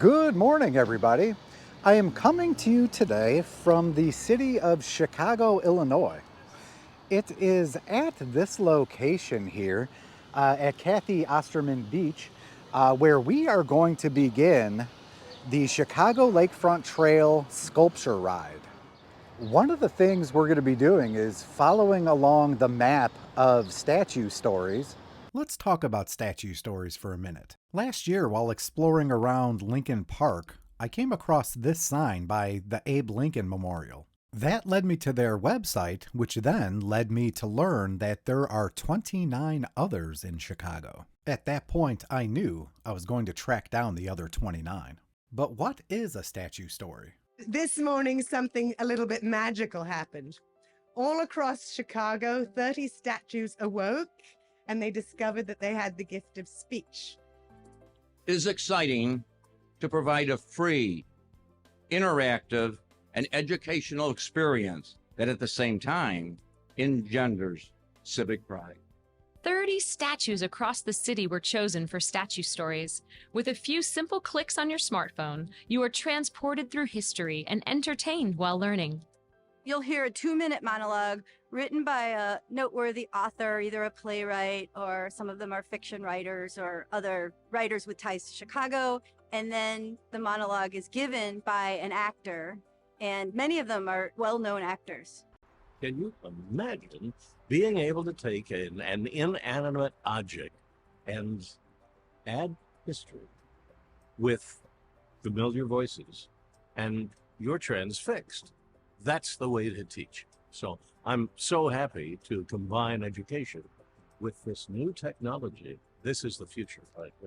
Good morning, everybody. I am coming to you today from the city of Chicago, Illinois. It is at this location here at Kathy Osterman Beach where we are going to begin the Chicago Lakefront Trail Sculpture Ride. One of the things we're going to be doing is following along the map of statue stories. Let's talk about statue stories for a minute. Last year, while exploring around Lincoln Park, I came across this sign by the Abe Lincoln Memorial. That led me to their website, which then led me to learn that there are 29 others in Chicago. At that point, I knew I was going to track down the other 29. But what is a statue story? This morning, something a little bit magical happened. All across Chicago, 30 statues awoke, and they discovered that they had the gift of speech. It is exciting to provide a free, interactive, and educational experience that at the same time engenders civic pride. 30 statues across the city were chosen for statue stories. With a few simple clicks on your smartphone, you are transported through history and entertained while learning. You'll hear a 2-minute monologue written by a noteworthy author, either a playwright or some of them are fiction writers or other writers with ties to Chicago. And then the monologue is given by an actor, and many of them are well-known actors. Can you imagine being able to take an inanimate object and add history with familiar voices and you're transfixed? That's the way to teach. So I'm so happy to combine education with this new technology. This is the future.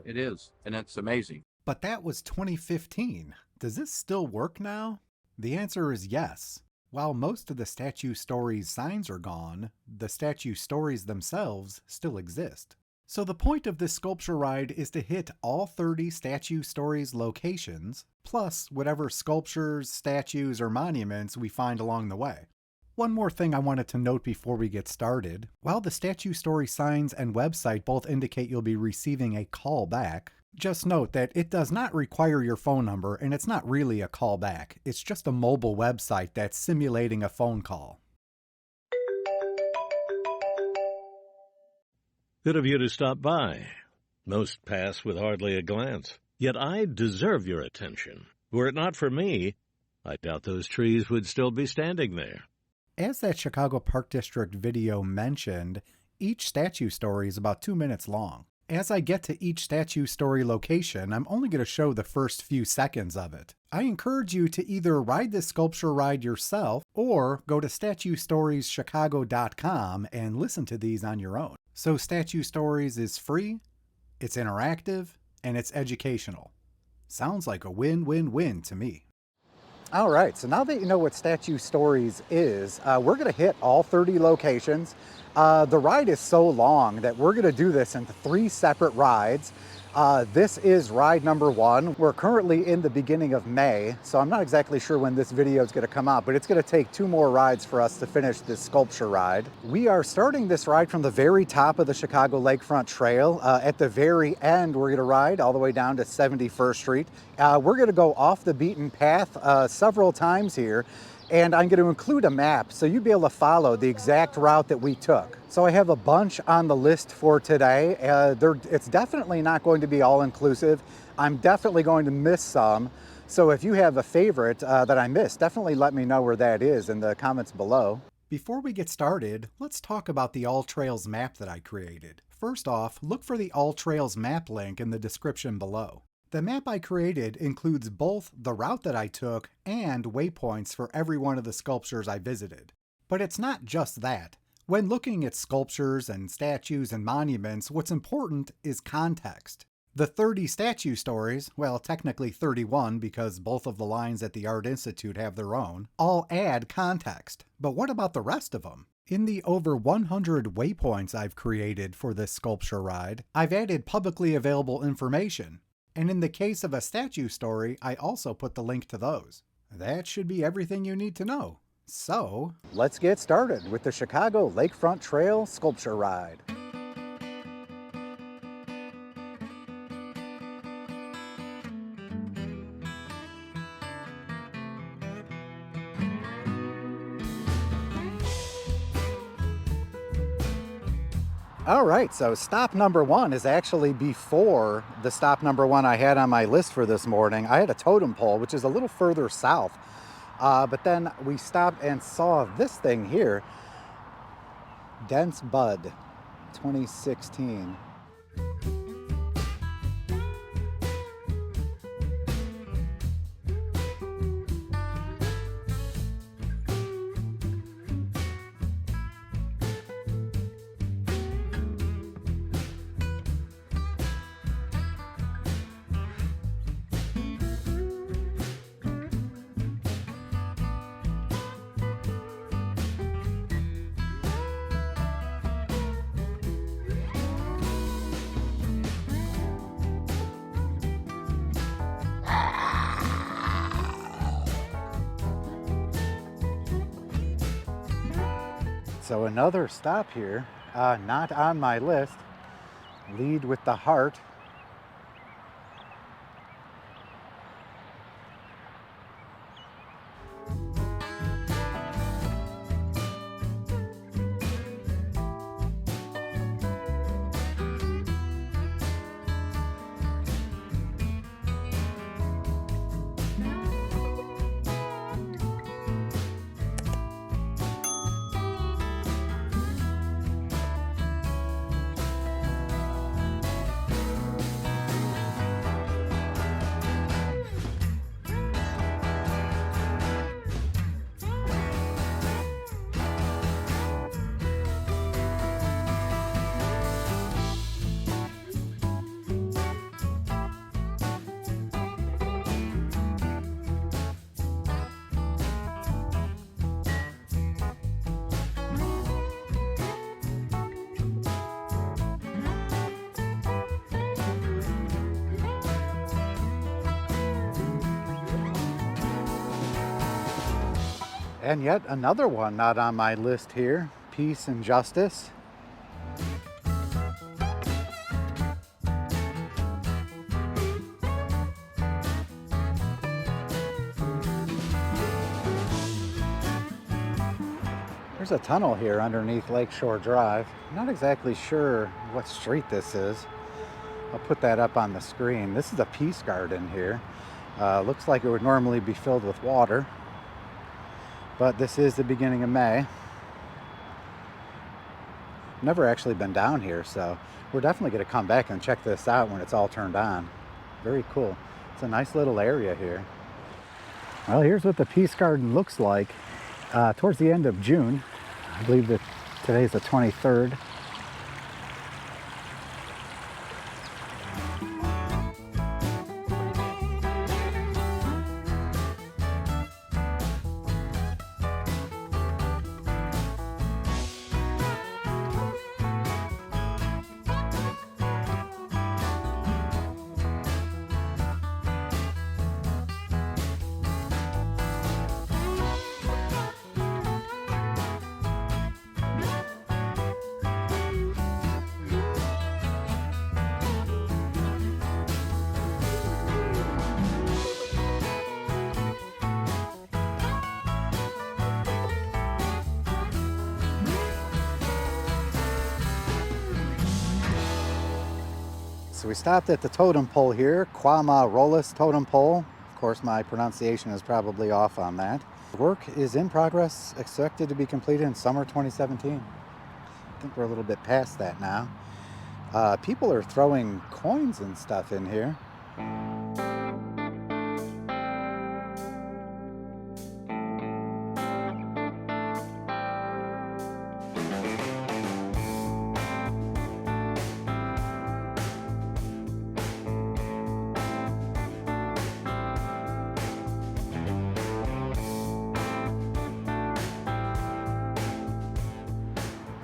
It is, and it's amazing. But that was 2015. Does this still work now? The answer is yes. While most of the statue stories signs are gone, the statue stories themselves still exist. So the point of this sculpture ride is to hit all 30 statue stories locations, plus whatever sculptures, statues, or monuments we find along the way. One more thing I wanted to note before we get started. While the statue story signs and website both indicate you'll be receiving a call back, just note that it does not require your phone number and it's not really a call back. It's just a mobile website that's simulating a phone call. Good of you to stop by. Most pass with hardly a glance. Yet I deserve your attention. Were it not for me, I doubt those trees would still be standing there. As that Chicago Park District video mentioned, each statue story is about 2 minutes long. As I get to each statue story location, I'm only going to show the first few seconds of it. I encourage you to either ride this sculpture ride yourself or go to statuestorieschicago.com and listen to these on your own. So Statue Stories is free, it's interactive, and it's educational. Sounds like a win-win-win to me. All right, so now that you know what Statue Stories is, we're going to hit all 30 locations. The ride is so long that we're going to do this in 3 separate rides. This is ride number 1. We're currently in the beginning of May, so I'm not exactly sure when this video is going to come out, but it's going to take 2 more rides for us to finish this sculpture ride. We are starting this ride from the very top of the Chicago Lakefront Trail. At the very end, we're going to ride all the way down to 71st Street. We're going to go off the beaten path several times here, and I'm going to include a map so you'll be able to follow the exact route that we took. So I have a bunch on the list for today. It's definitely not going to be all inclusive. I'm definitely going to miss some. So if you have a favorite that I missed, definitely let me know where that is in the comments below. Before we get started, let's talk about the AllTrails map that I created. First off, look for the AllTrails map link in the description below. The map I created includes both the route that I took and waypoints for every one of the sculptures I visited. But it's not just that. When looking at sculptures and statues and monuments, what's important is context. The 30 statue stories, well, technically 31 because both of the lines at the Art Institute have their own, all add context. But what about the rest of them? In the over 100 waypoints I've created for this sculpture ride, I've added publicly available information. And in the case of a statue story, I also put the link to those. That should be everything you need to know. So, let's get started with the Chicago Lakefront Trail Sculpture Ride. All right, so stop number 1 is actually before the stop number 1 I had on my list for this morning. I had a totem pole, which is a little further south. But then we stopped and saw this thing here, Dense Bud 2016. So another stop here, not on my list, Lead with the Heart. And yet another one not on my list here, Peace and Justice. There's a tunnel here underneath Lakeshore Drive. I'm not exactly sure what street this is. I'll put that up on the screen. This is a peace garden here. Looks like it would normally be filled with water, but this is the beginning of May. Never actually been down here, so we're definitely going to come back and check this out when it's all turned on. Very cool. It's a nice little area here. Well, here's what the peace garden looks like towards the end of June. I believe that today's the 23rd. So we stopped at the totem pole here, Quama Rollis Totem Pole. Of course, my pronunciation is probably off on that. Work is in progress, expected to be completed in summer 2017. I think we're a little bit past that now. People are throwing coins and stuff in here.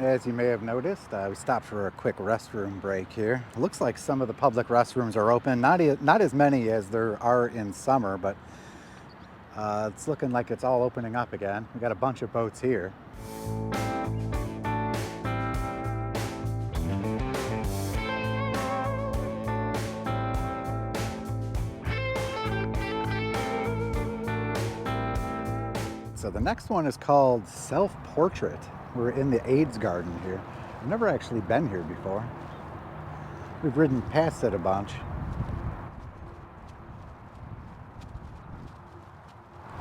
As you may have noticed, we stopped for a quick restroom break here. It looks like some of the public restrooms are open, not as many as there are in summer, but it's looking like it's all opening up again. We got a bunch of boats here. So the next one is called Self-Portrait. We're in the AIDS garden here. I've never actually been here before. We've ridden past it a bunch.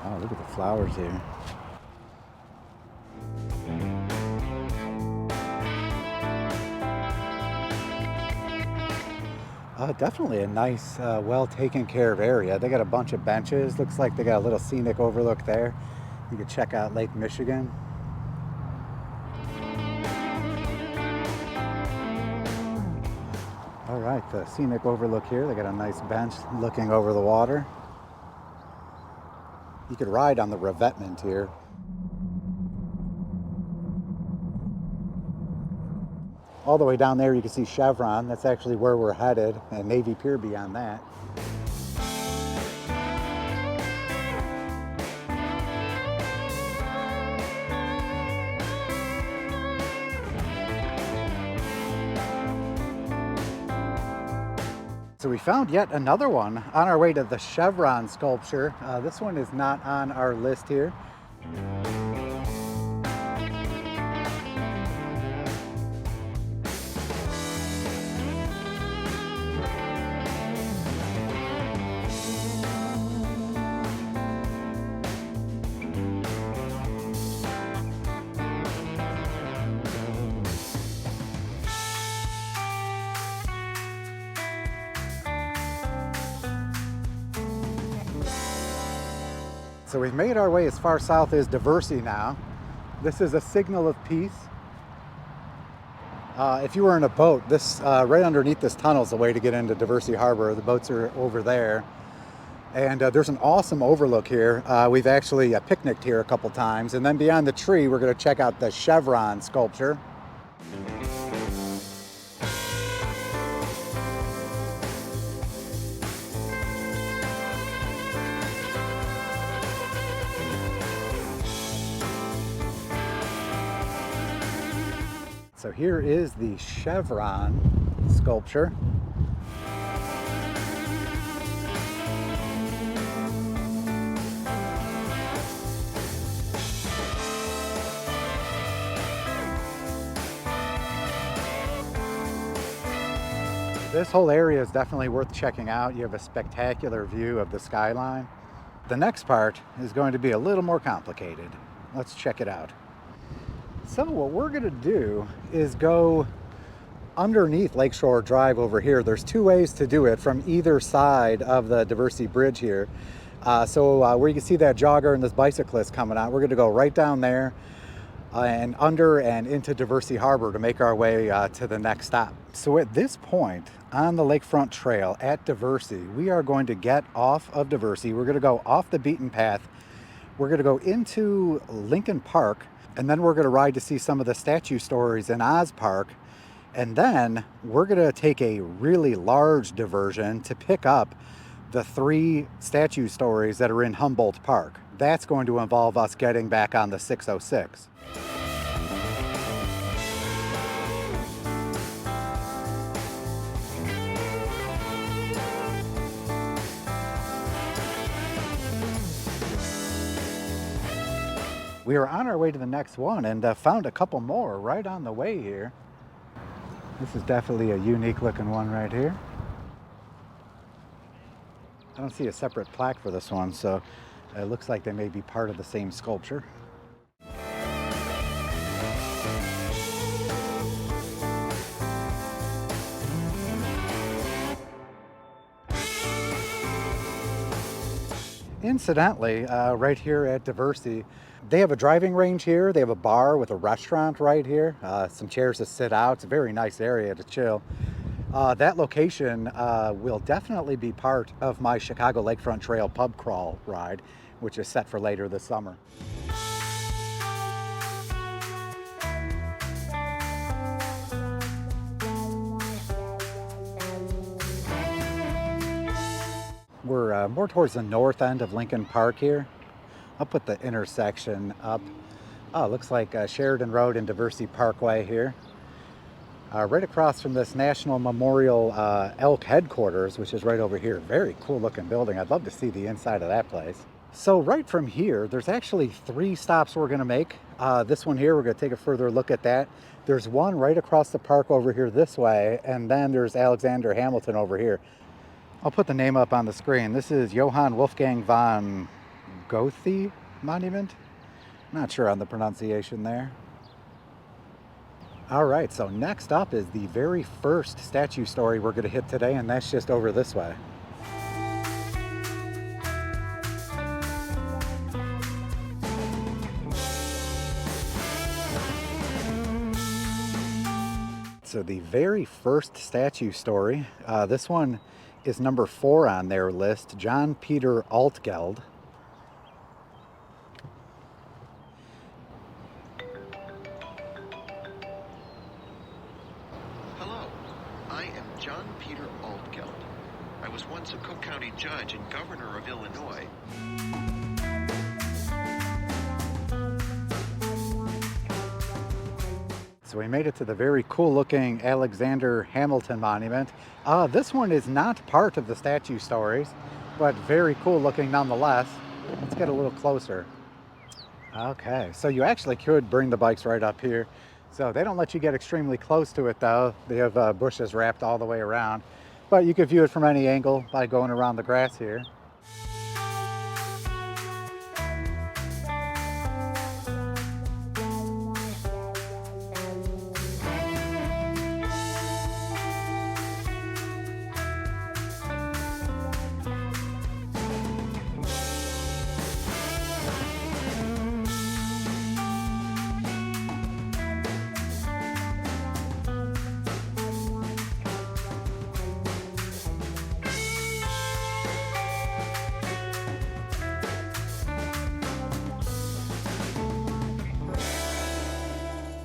Oh, look at the flowers here. Definitely a nice, well taken care of area. They got a bunch of benches. Looks like they got a little scenic overlook there. You can check out Lake Michigan. All right, the scenic overlook here. They got a nice bench looking over the water. You could ride on the revetment here. All the way down there you can see Chevron. That's actually where we're headed, and Navy Pier beyond that. So we found yet another one on our way to the Chevron sculpture. This one is not on our list here. So we've made our way as far south as Diversey now. This is a signal of peace. If you were in a boat, this right underneath this tunnel is the way to get into Diversey Harbor. The boats are over there. And there's an awesome overlook here. We've actually picnicked here a couple times. And then beyond the tree, we're going to check out the Chevron sculpture. So here is the Chevron sculpture. This whole area is definitely worth checking out. You have a spectacular view of the skyline. The next part is going to be a little more complicated. Let's check it out. So what we're going to do is go underneath Lakeshore Drive over here. There's two ways to do it from either side of the Diversey Bridge here. Where you can see that jogger and this bicyclist coming out, we're going to go right down there and under and into Diversey Harbor to make our way to the next stop. So at this point on the Lakefront Trail at Diversey, we are going to get off of Diversey. We're going to go off the beaten path. We're going to go into Lincoln Park. And then we're going to ride to see some of the statue stories in Oz Park. And then we're going to take a really large diversion to pick up the 3 statue stories that are in Humboldt Park. That's going to involve us getting back on the 606. We are on our way to the next one and found a couple more right on the way here. This is definitely a unique looking one right here. I don't see a separate plaque for this one, so it looks like they may be part of the same sculpture. Incidentally, right here at Diversey, they have a driving range here. They have a bar with a restaurant right here. Some chairs to sit out. It's a very nice area to chill. That location will definitely be part of my Chicago Lakefront Trail pub crawl ride, which is set for later this summer. We're more towards the north end of Lincoln Park here. I'll put the intersection up. Oh, looks like Sheridan Road and Diversey Parkway here. Right across from this National Memorial Elk headquarters, which is right over here. Very cool looking building. I'd love to see the inside of that place. So right from here, there's actually 3 stops we're gonna make. This one here, we're gonna take a further look at that. There's one right across the park over here this way, and then there's Alexander Hamilton over here. I'll put the name up on the screen. This is Johann Wolfgang von Goethe Monument. Not sure on the pronunciation there. All right, so next up is the very first statue story we're gonna hit today, and that's just over this way. So the very first statue story, this one is number 4 on their list, John Peter Altgeld. Hello, I am John Peter Altgeld. I was once a Cook County judge and governor of Illinois. So we made it to the very cool looking Alexander Hamilton Monument. This one is not part of the statue stories, but very cool looking nonetheless. Let's get a little closer. Okay, so you actually could bring the bikes right up here. So they don't let you get extremely close to it though. They have bushes wrapped all the way around, but you could view it from any angle by going around the grass here.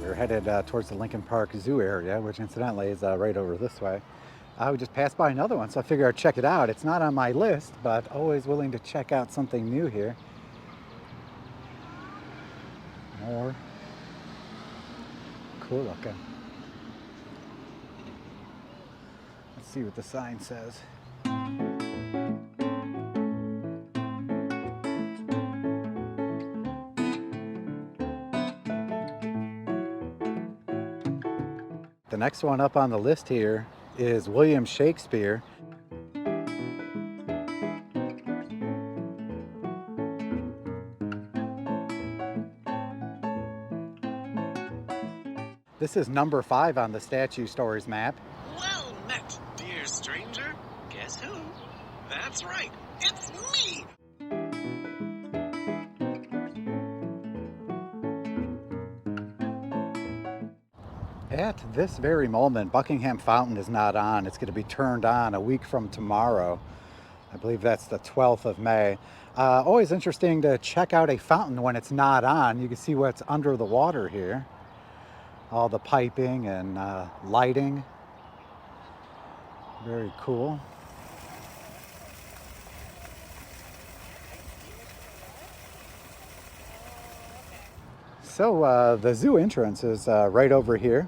We're headed towards the Lincoln Park Zoo area, which incidentally is right over this way. We just passed by another one, so I figured I'd check it out. It's not on my list, but always willing to check out something new here. More cool looking. Let's see what the sign says. The next one up on the list here is William Shakespeare. This is number 5 on the statue stories map. Well met, dear stranger. Guess who? That's right, it's me! At this very moment, Buckingham Fountain is not on. It's going to be turned on a week from tomorrow. I believe that's the 12th of May. Always interesting to check out a fountain when it's not on. You can see what's under the water here. All the piping and lighting. Very cool. So the zoo entrance is right over here.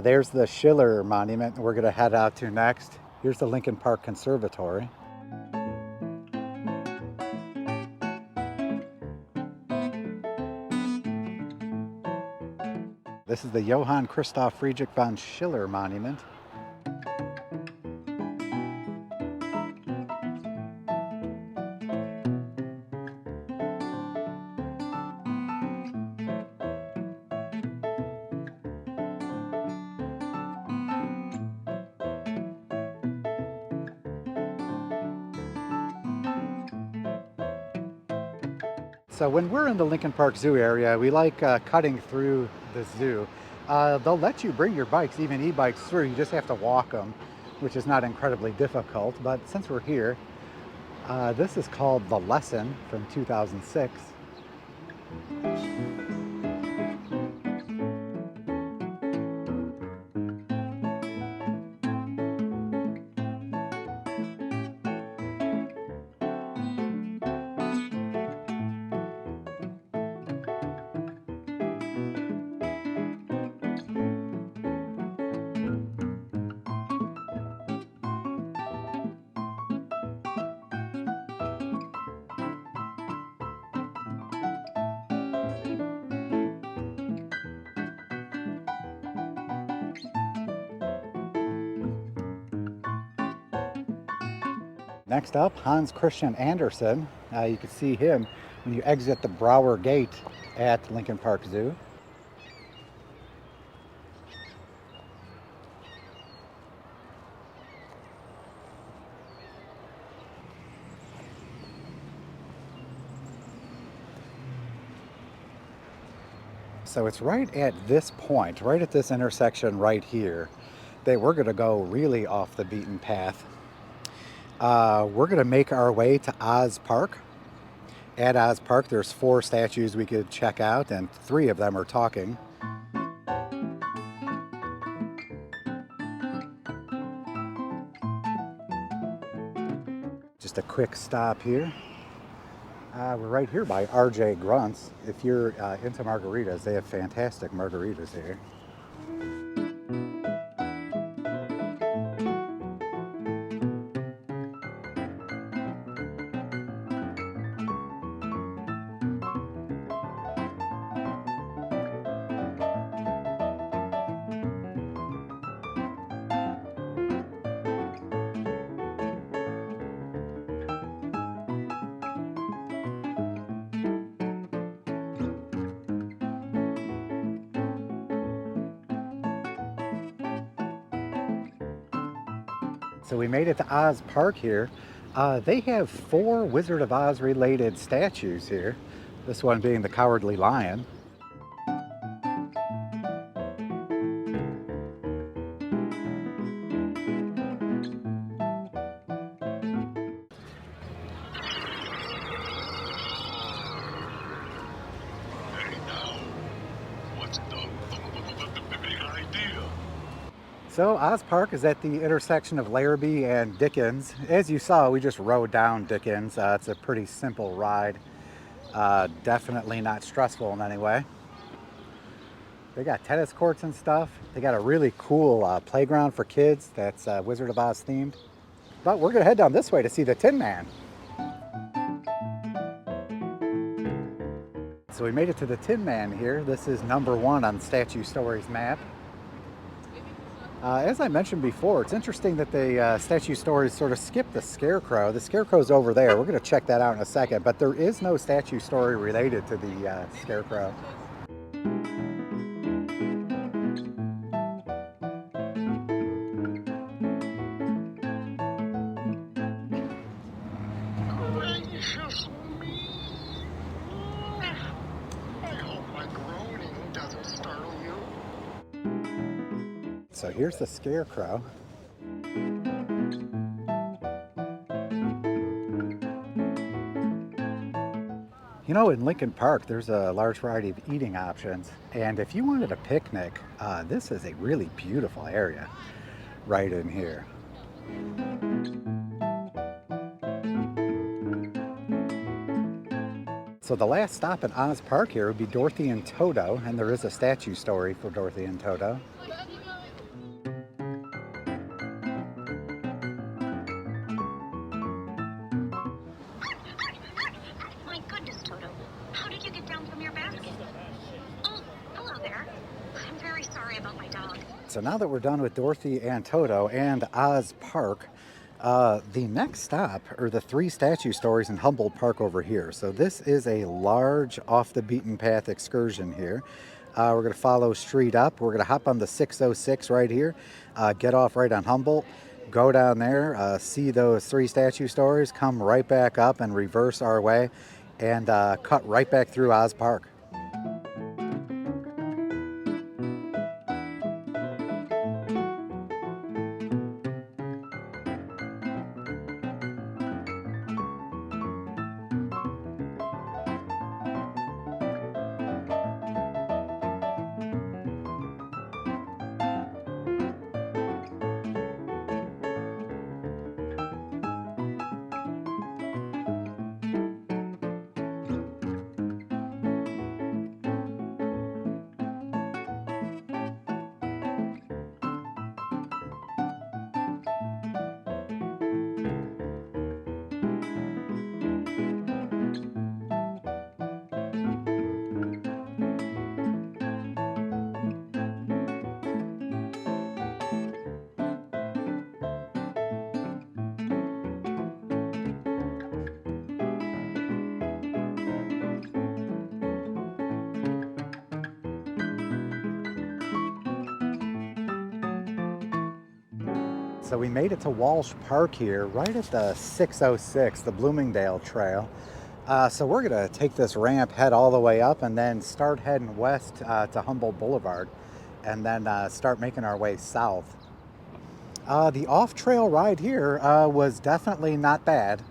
There's the Schiller Monument we're going to head out to next. Here's the Lincoln Park Conservatory. This is the Johann Christoph Friedrich von Schiller Monument. So when we're in the Lincoln Park Zoo area, we like cutting through the zoo. They'll let you bring your bikes, even e-bikes, through. You just have to walk them, which is not incredibly difficult. But since we're here, this is called The Lesson from 2006. Next up, Hans Christian Andersen. You can see him when you exit the Brower Gate at Lincoln Park Zoo. So it's right at this point, right at this intersection right here, that we're going to go really off the beaten path. We're going to make our way to Oz Park. At Oz Park, there's 4 statues we could check out, and 3 of them are talking. Just a quick stop here. We're right here by RJ Grunt's. If you're into margaritas, they have fantastic margaritas here. So we made it to Oz Park here. They have 4 Wizard of Oz related statues here. This one being the Cowardly Lion. So Oz Park is at the intersection of Larrabee and Dickens. As you saw, we just rode down Dickens. It's a pretty simple ride. Definitely not stressful in any way. They got tennis courts and stuff. They got a really cool playground for kids that's Wizard of Oz themed. But we're gonna head down this way to see the Tin Man. So we made it to the Tin Man here. This is #1 on Statue Stories map. As I mentioned before, it's interesting that the Statue Stories sort of skipped the Scarecrow. The Scarecrow's over there. We're going to check that out in a second, but there is no statue story related to the Scarecrow. Gracious me! I hope my groaning doesn't startle you. So here's the Scarecrow. You know, in Lincoln Park, there's a large variety of eating options. And if you wanted a picnic, this is a really beautiful area right in here. So the last stop at Oz Park here would be Dorothy and Toto, and there is a statue story for Dorothy and Toto. My goodness, Toto. How did you get down from your basket? Oh, hello there. I'm very sorry about my dog. So now that we're done with Dorothy and Toto and Oz Park, the next stop are the 3 statue stories in Humboldt Park over here. So this is a large off the beaten path excursion here. We're going to follow street up. We're going to hop on the 606 right here, get off right on Humboldt, go down there, see those 3 statue stories, come right back up and reverse our way and cut right back through Oz Park. So we made it to Walsh Park here, right at the 606, the Bloomingdale Trail. So we're gonna take this ramp, head all the way up, and then start heading west to Humboldt Boulevard, and then start making our way south. The off-trail ride here was definitely not bad.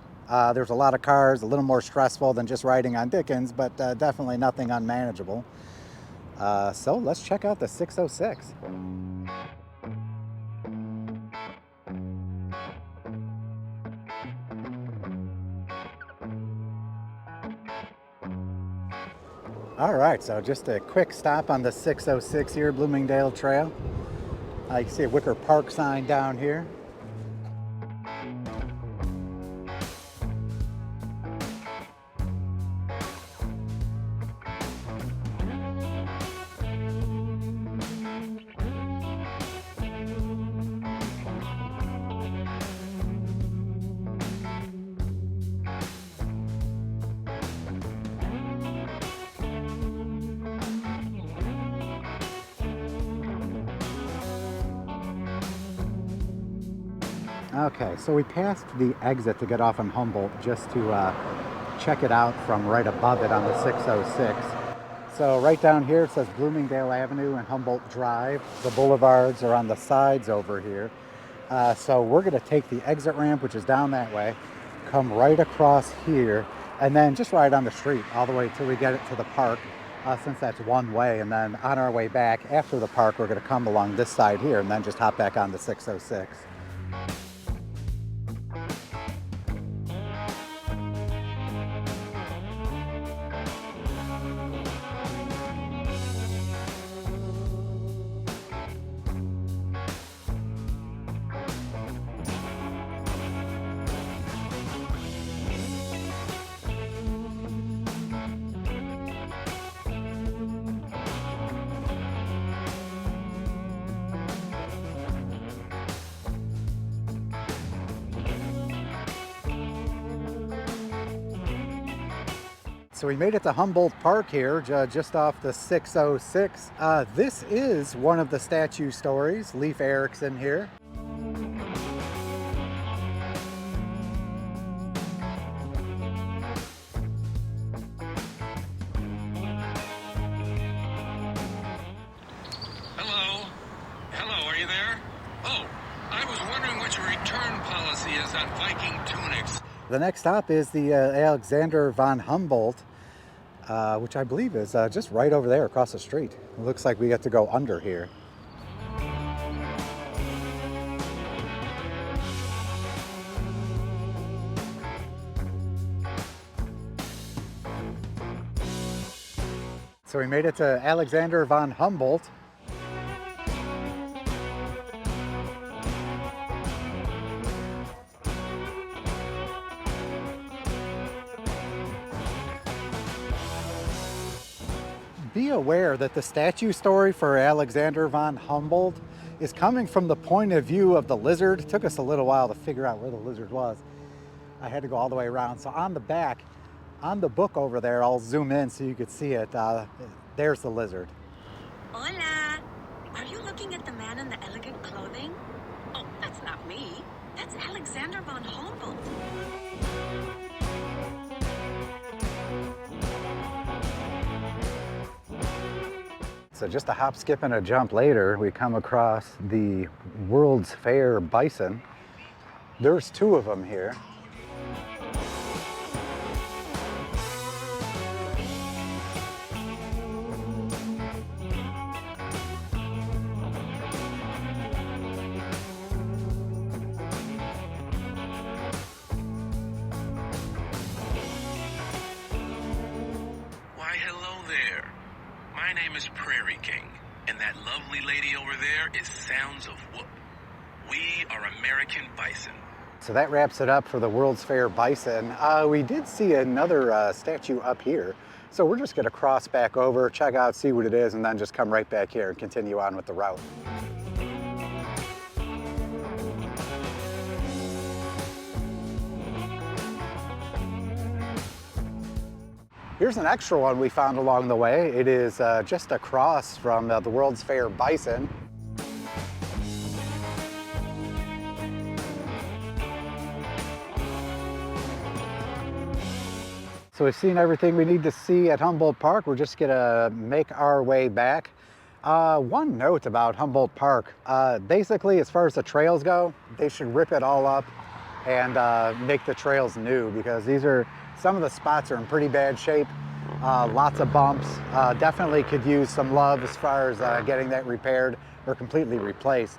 There's a lot of cars, a little more stressful than just riding on Dickens, but definitely nothing unmanageable. So let's check out the 606. All right, so just a quick stop on the 606 here, Bloomingdale Trail. You can see a Wicker Park sign down here. Okay, so we passed the exit to get off on Humboldt just to check it out from right above it on the 606. So right down here it says Bloomingdale Avenue and Humboldt Drive. The boulevards are on the sides over here. So we're going to take the exit ramp, which is down that way, come right across here, and then just ride on the street all the way till we get it to the park, since that's one way. And then on our way back after the park, we're going to come along this side here and then just hop back on the 606. So we made it to Humboldt Park here, just off the 606. This is one of the statue stories, Leif Erikson here. Hello? Hello, are you there? Oh, I was wondering what your return policy is on Viking tunics. The next stop is the Alexander von Humboldt, which I believe is just right over there across the street. It looks like we get to go under here. So we made it to Alexander von Humboldt. Be aware that the statue story for Alexander von Humboldt is coming from the point of view of the lizard. It took us a little while to figure out where the lizard was. I had to go all the way around. So on the back, on the book over there, I'll zoom in so you could see it. There's the lizard. Hola! Are you looking at the man in the elegant clothing? Oh, that's not me. That's Alexander von Humboldt. So just a hop, skip, and a jump later, we come across the World's Fair bison. There's two of them here. Why, hello there. My name is Prairie King, and that lovely lady over there is Sounds of Whoop. We are American bison. So that wraps it up for the World's Fair bison. We did see another statue up here. So we're just gonna cross back over, check out, see what it is, and then just come right back here and continue on with the route. Here's an extra one we found along the way. It is just across from the World's Fair bison. So we've seen everything we need to see at Humboldt Park. We're just gonna make our way back. One note about Humboldt Park, basically as far as the trails go, they should rip it all up and make the trails new, because some of the spots are in pretty bad shape. Lots of bumps. Definitely could use some love as far as getting that repaired or completely replaced.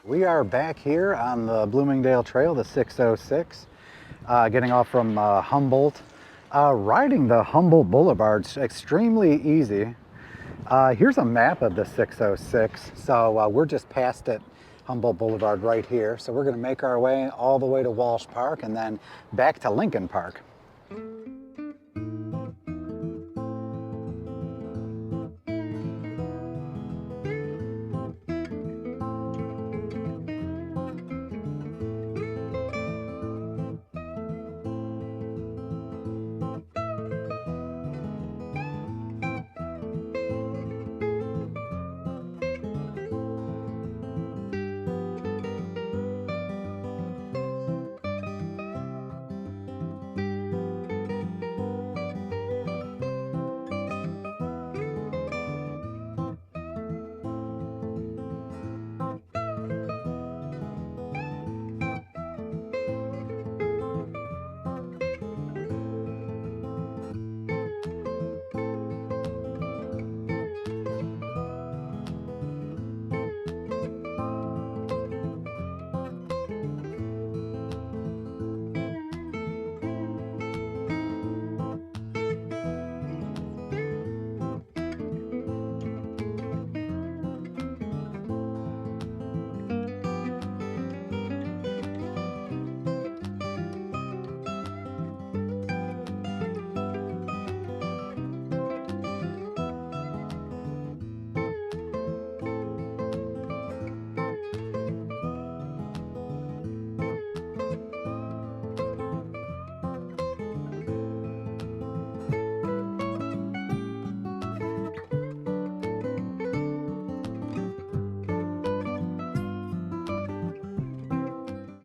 We are back here on the Bloomingdale Trail, the 606, getting off from Humboldt. Riding the Humboldt Boulevard's extremely easy. Here's a map of the 606. So we're just past it, Humboldt Boulevard right here. So we're gonna make our way all the way to Walsh Park and then back to Lincoln Park.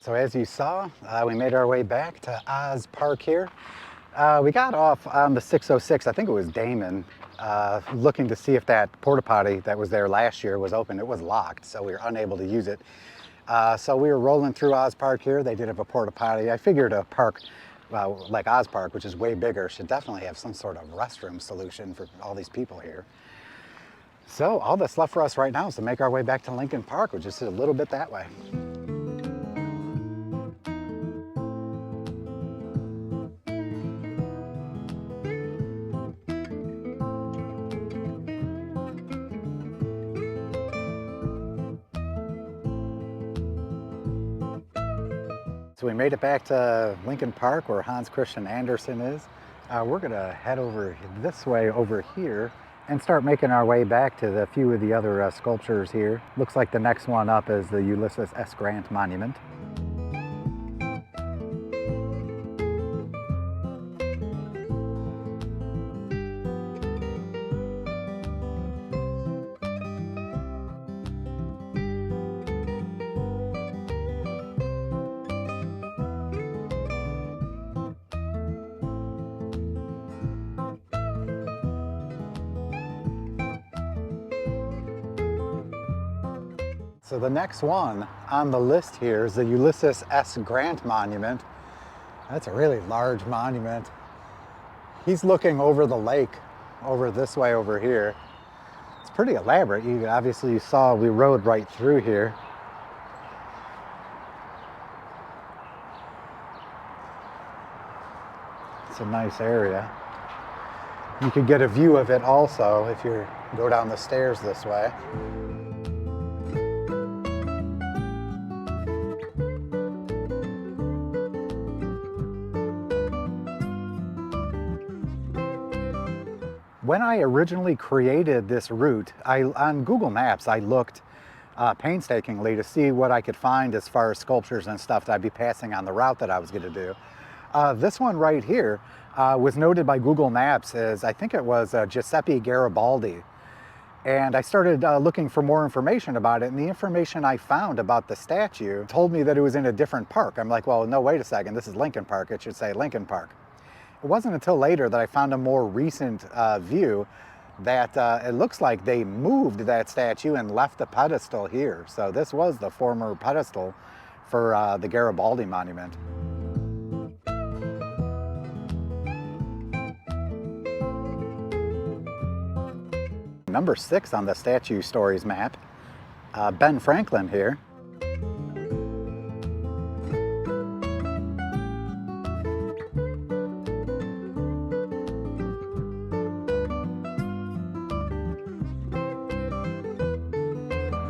So as you saw, we made our way back to Oz Park here. We got off on the 606, I think it was Damon, looking to see if that porta potty that was there last year was open. It was locked, so we were unable to use it. So we were rolling through Oz Park here. They did have a porta potty. I figured a park like Oz Park, which is way bigger, should definitely have some sort of restroom solution for all these people here. So all that's left for us right now is to make our way back to Lincoln Park, which is a little bit that way. So we made it back to Lincoln Park where Hans Christian Andersen is. We're gonna head over this way over here and start making our way back to the few of the other sculptures here. Looks like the next one up is the Ulysses S. Grant Monument. So the next one on the list here is the Ulysses S. Grant Monument. That's a really large monument. He's looking over the lake, over this way over here. It's pretty elaborate. Obviously you saw we rode right through here. It's a nice area. You could get a view of it also if you go down the stairs this way. When I originally created this route, on Google Maps, I looked painstakingly to see what I could find as far as sculptures and stuff that I'd be passing on the route that I was going to do. This one right here was noted by Google Maps as, I think it was Giuseppe Garibaldi. And I started looking for more information about it, and the information I found about the statue told me that it was in a different park. I'm like, well, no, wait a second, this is Lincoln Park, it should say Lincoln Park. It wasn't until later that I found a more recent view that it looks like they moved that statue and left the pedestal here. So this was the former pedestal for the Garibaldi Monument. Number 6 on the Statue Stories map, Ben Franklin here.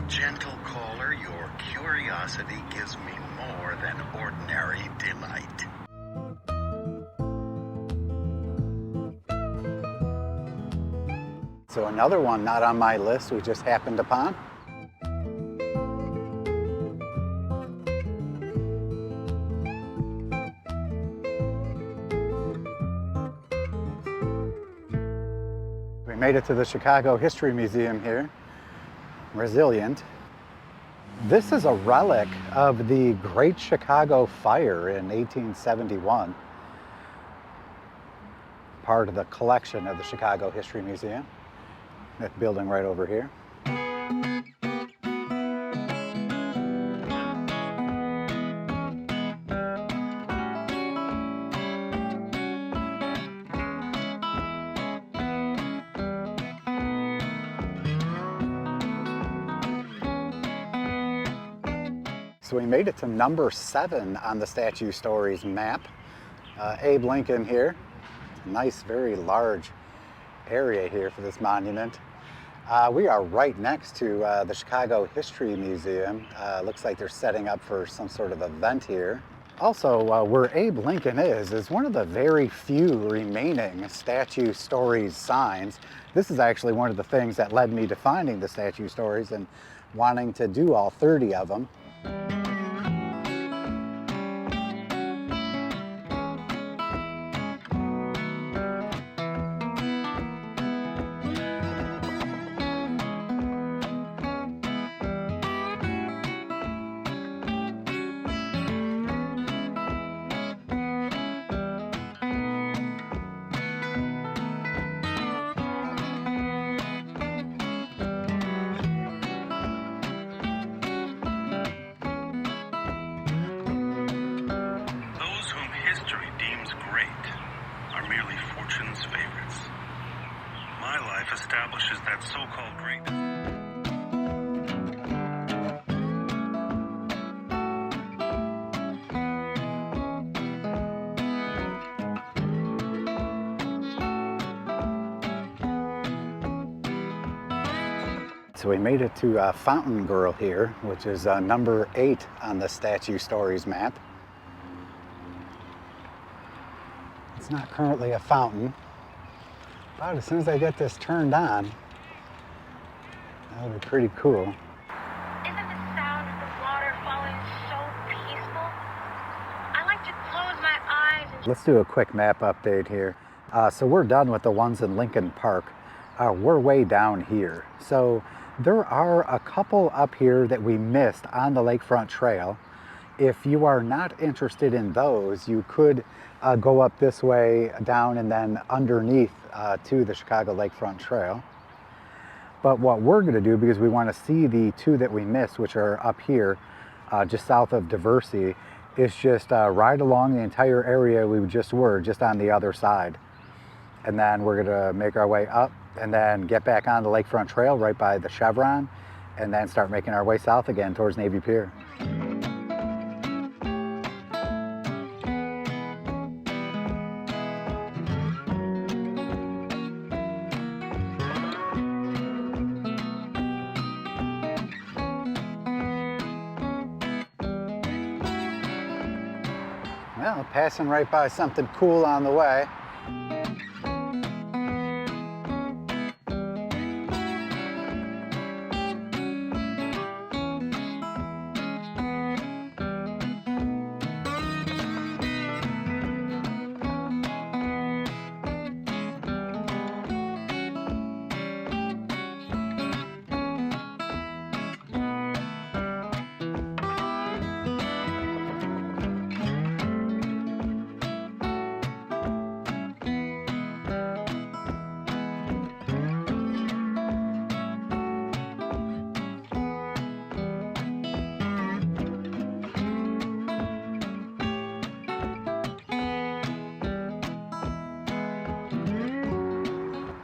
Gentle caller, your curiosity gives me more than ordinary delight. So another one not on my list we just happened upon. We made it to the Chicago History Museum here. Resilient. This is a relic of the Great Chicago Fire in 1871. Part of the collection of the Chicago History Museum. That building right over here. So we made it to number 7 on the Statue Stories map. Abe Lincoln here. Nice, very large area here for this monument. We are right next to the Chicago History Museum. Looks like they're setting up for some sort of event here. Also, where Abe Lincoln is one of the very few remaining Statue Stories signs. This is actually one of the things that led me to finding the Statue Stories and wanting to do all 30 of them. Establishes that so-called greatness. So we made it to Fountain Girl here, which is number 8 on the Statue Stories map. It's not currently a fountain. But as soon as I get this turned on, that'll be pretty cool. Isn't the sound of the water falling so peaceful? I like to close my eyes and... Let's do a quick map update here. So we're done with the ones in Lincoln Park. We're way down here. So there are a couple up here that we missed on the Lakefront Trail. If you are not interested in those, you could go up this way down and then underneath to the Chicago Lakefront Trail. But what we're going to do, because we want to see the two that we missed, which are up here, just south of Diversey, is just ride along the entire area we just were, just on the other side. And then we're going to make our way up and then get back on the Lakefront Trail right by the Chevron, and then start making our way south again towards Navy Pier. Well, passing right by something cool on the way.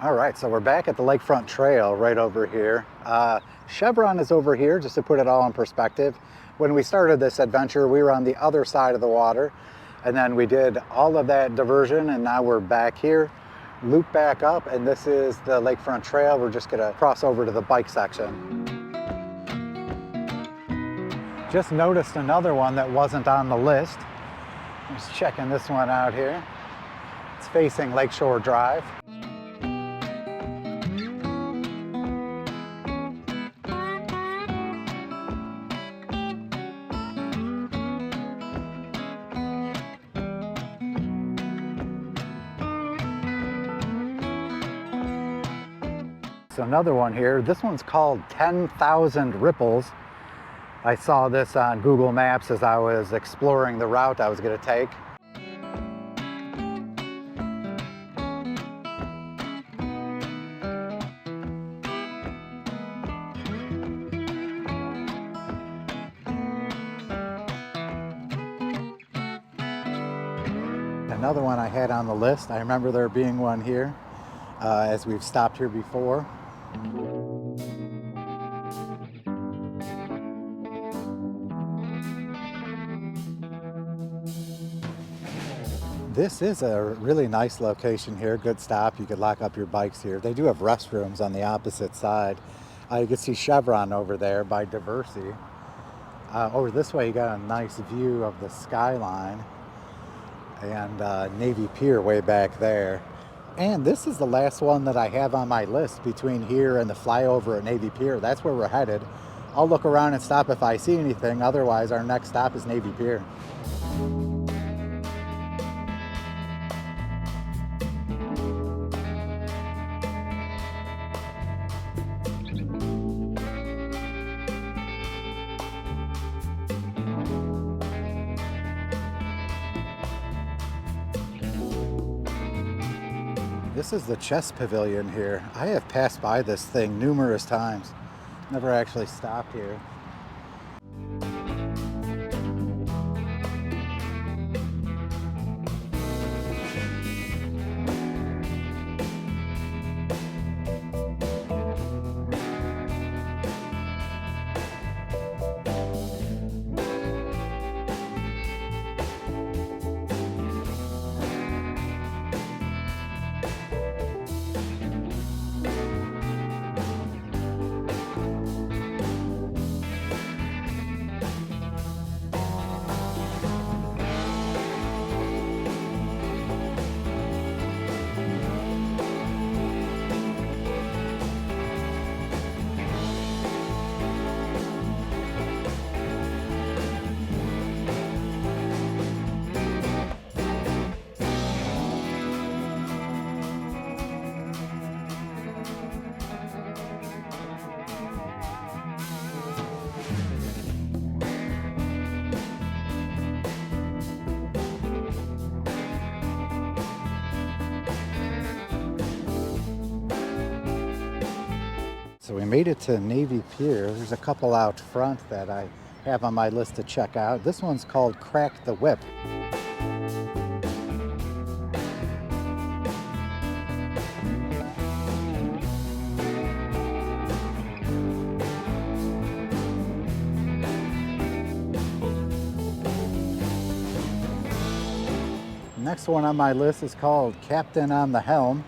All right, so we're back at the Lakefront Trail right over here. Chevron is over here, just to put it all in perspective. When we started this adventure, we were on the other side of the water, and then we did all of that diversion, and now we're back here, loop back up, and this is the Lakefront Trail. We're just gonna cross over to the bike section. Just noticed another one that wasn't on the list. Just checking this one out here. It's facing Lakeshore Drive. So another one here. This one's called 10,000 Ripples. I saw this on Google Maps as I was exploring the route I was going to take. Another one I had on the list. I remember there being one here as we've stopped here before. This is a really nice location here, good stop. You could lock up your bikes here. They do have restrooms on the opposite side. You can see Chevron over there by Diversey. Over this way you got a nice view of the skyline and Navy Pier way back there. And this is the last one that I have on my list between here and the flyover at Navy Pier. That's where we're headed. I'll look around and stop if I see anything. Otherwise, our next stop is Navy Pier. This is the chess pavilion here. I have passed by this thing numerous times. Never actually stopped here. made it to Navy Pier. There's a couple out front that I have on my list to check out. This one's called Crack the Whip. Next one on my list is called Captain on the Helm.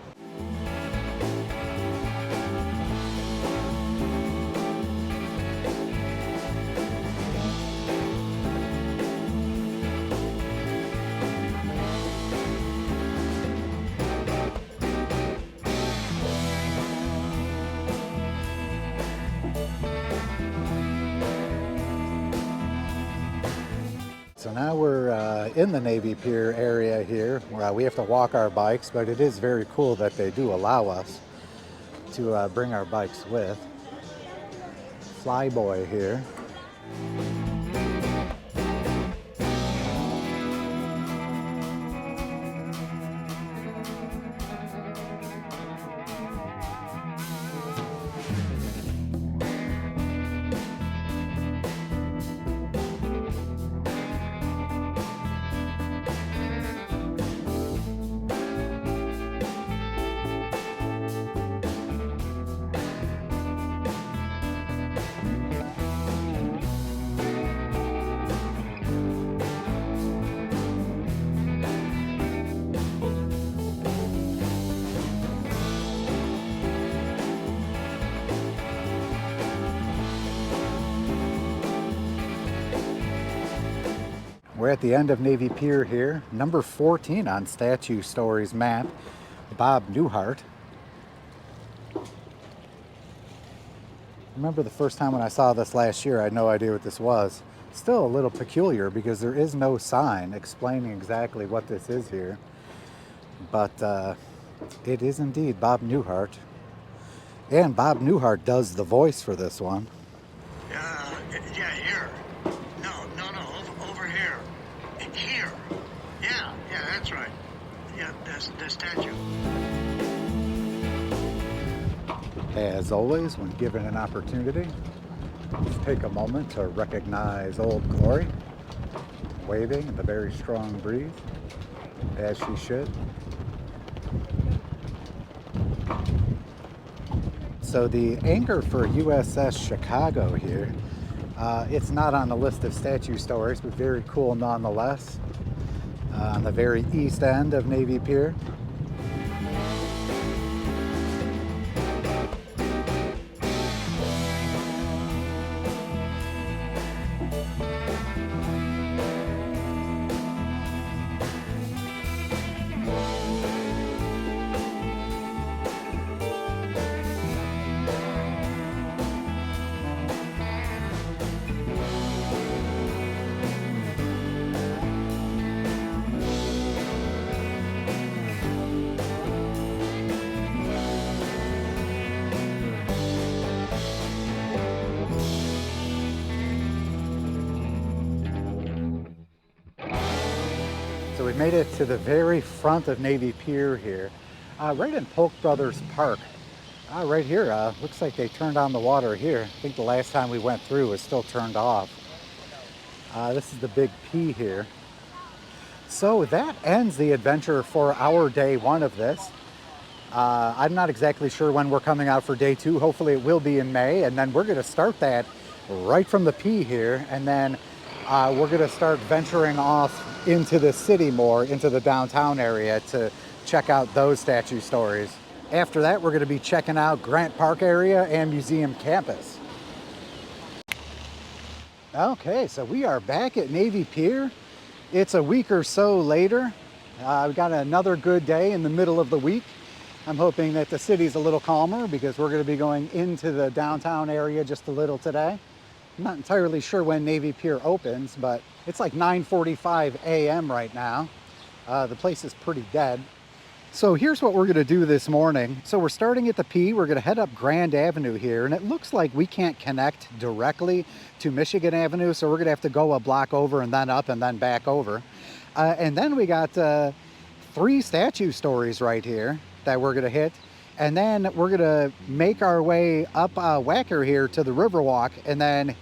So now we're in the Navy Pier area here. We have to walk our bikes, but it is very cool that they do allow us to bring our bikes with. Flyboy here. We're at the end of Navy Pier here, number 14 on Statue Stories map, Bob Newhart. Remember the first time when I saw this last year, I had no idea what this was. Still a little peculiar because there is no sign explaining exactly what this is here. But it is indeed Bob Newhart. And Bob Newhart does the voice for this one. Yeah, here. No, over here. Here. Yeah, that's right. Yeah, the statue. As always, when given an opportunity, let's take a moment to recognize Old Glory, waving in the very strong breeze, as she should. So the anchor for USS Chicago here, it's not on the list of statue stories, but very cool nonetheless. On the very east end of Navy Pier. So we made it to the very front of Navy Pier here, right in Polk Brothers Park. Right here, looks like they turned on the water here. I think the last time we went through it was still turned off. This is the big P here. So that ends the adventure for our day one of this. I'm not exactly sure when we're coming out for day two. Hopefully it will be in May, and then we're going to start that right from the P here, and then we're going to start venturing off into the city more, into the downtown area to check out those statue stories. After that, we're going to be checking out Grant Park area and museum campus. Okay, so we are back at Navy Pier. It's a week or so later. We've got another good day in the middle of the week. I'm hoping that the city's a little calmer because we're going to be going into the downtown area just a little today. I'm not entirely sure when Navy Pier opens, but it's like 9:45 a.m. right now. The place is pretty dead. So here's what we're going to do this morning. So we're starting at the P. We're going to head up Grand Avenue here, and it looks like we can't connect directly to Michigan Avenue, so we're going to have to go a block over and then up and then back over. And then we got 3 statue stories right here that we're going to hit. And then we're gonna make our way up Wacker here to the Riverwalk and then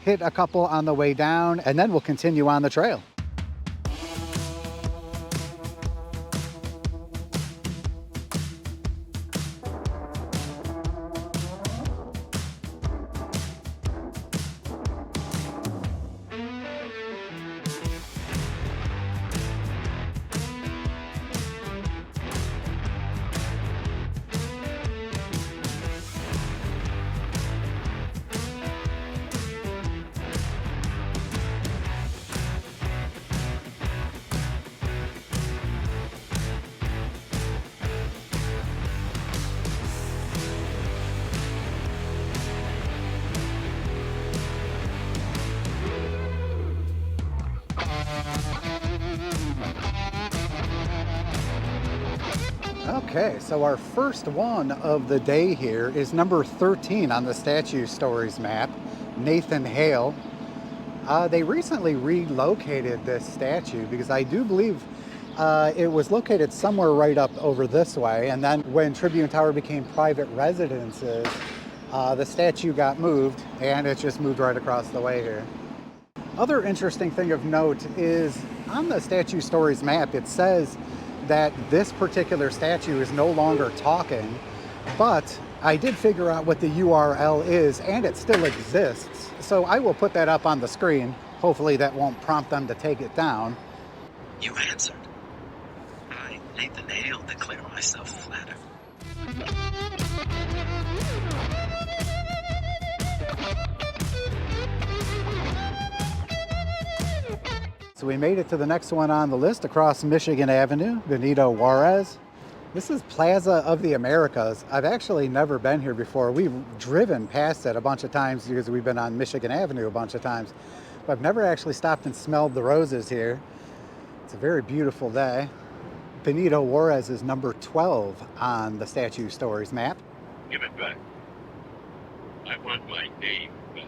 hit a couple on the way down, and then we'll continue on the trail. Okay, so our first one of the day here is number 13 on the Statue Stories map, Nathan Hale. They recently relocated this statue because I do believe it was located somewhere right up over this way, and then when Tribune Tower became private residences, the statue got moved and it just moved right across the way here. Other interesting thing of note is on the Statue Stories map, it says that this particular statue is no longer talking, but I did figure out what the URL is and it still exists. So I will put that up on the screen. Hopefully that won't prompt them to take it down. You answered. I, Nathan Hale, declare myself flattered. So we made it to the next one on the list, across Michigan Avenue, Benito Juarez. This is Plaza of the Americas. I've actually never been here before. We've driven past it a bunch of times because we've been on Michigan Avenue a bunch of times, but I've never actually stopped and smelled the roses here. It's a very beautiful day. Benito Juarez is number 12 on the Statue Stories map. Give it back. I want my name back.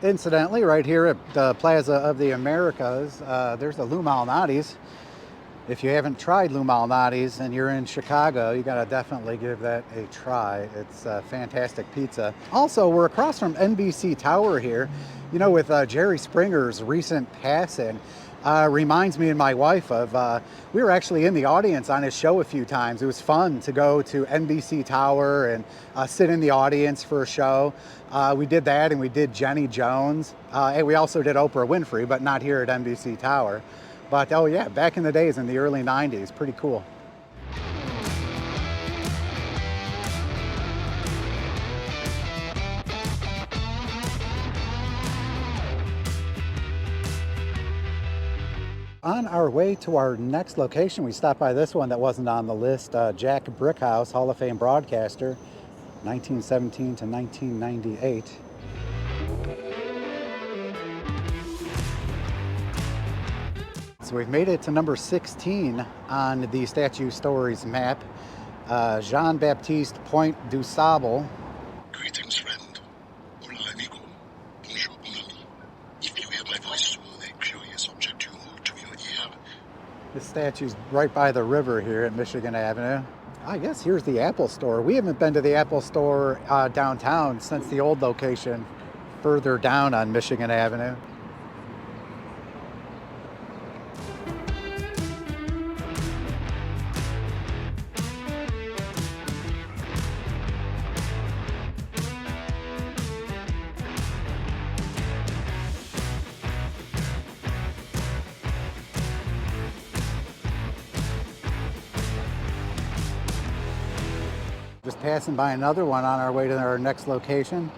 Incidentally, right here at the Plaza of the Americas, there's the Lou Malnati's. If you haven't tried Lou Malnati's and you're in Chicago, you gotta definitely give that a try. It's fantastic pizza. Also, we're across from NBC Tower here. You know, with Jerry Springer's recent passing, reminds me and my wife of, we were actually in the audience on his show a few times. It was fun to go to NBC Tower and sit in the audience for a show. We did that, and we did Jenny Jones, and we also did Oprah Winfrey, but not here at NBC Tower. But oh yeah, back in the days in the early 90s, pretty cool. On our way to our next location, we stopped by this one that wasn't on the list, Jack Brickhouse, Hall of Fame broadcaster, 1917 to 1998. So we've made it to number 16 on the Statue Stories map, Jean-Baptiste Point du Sable. Greetings, friend. Hola, amigo. Bonjour, mon ami. If you hear my voice through a curious object to your ear. This statue's right by the river here at Michigan Avenue. I guess here's the Apple Store. We haven't been to the Apple Store downtown since the old location further down on Michigan Avenue. Just passing by another one on our way to our next location.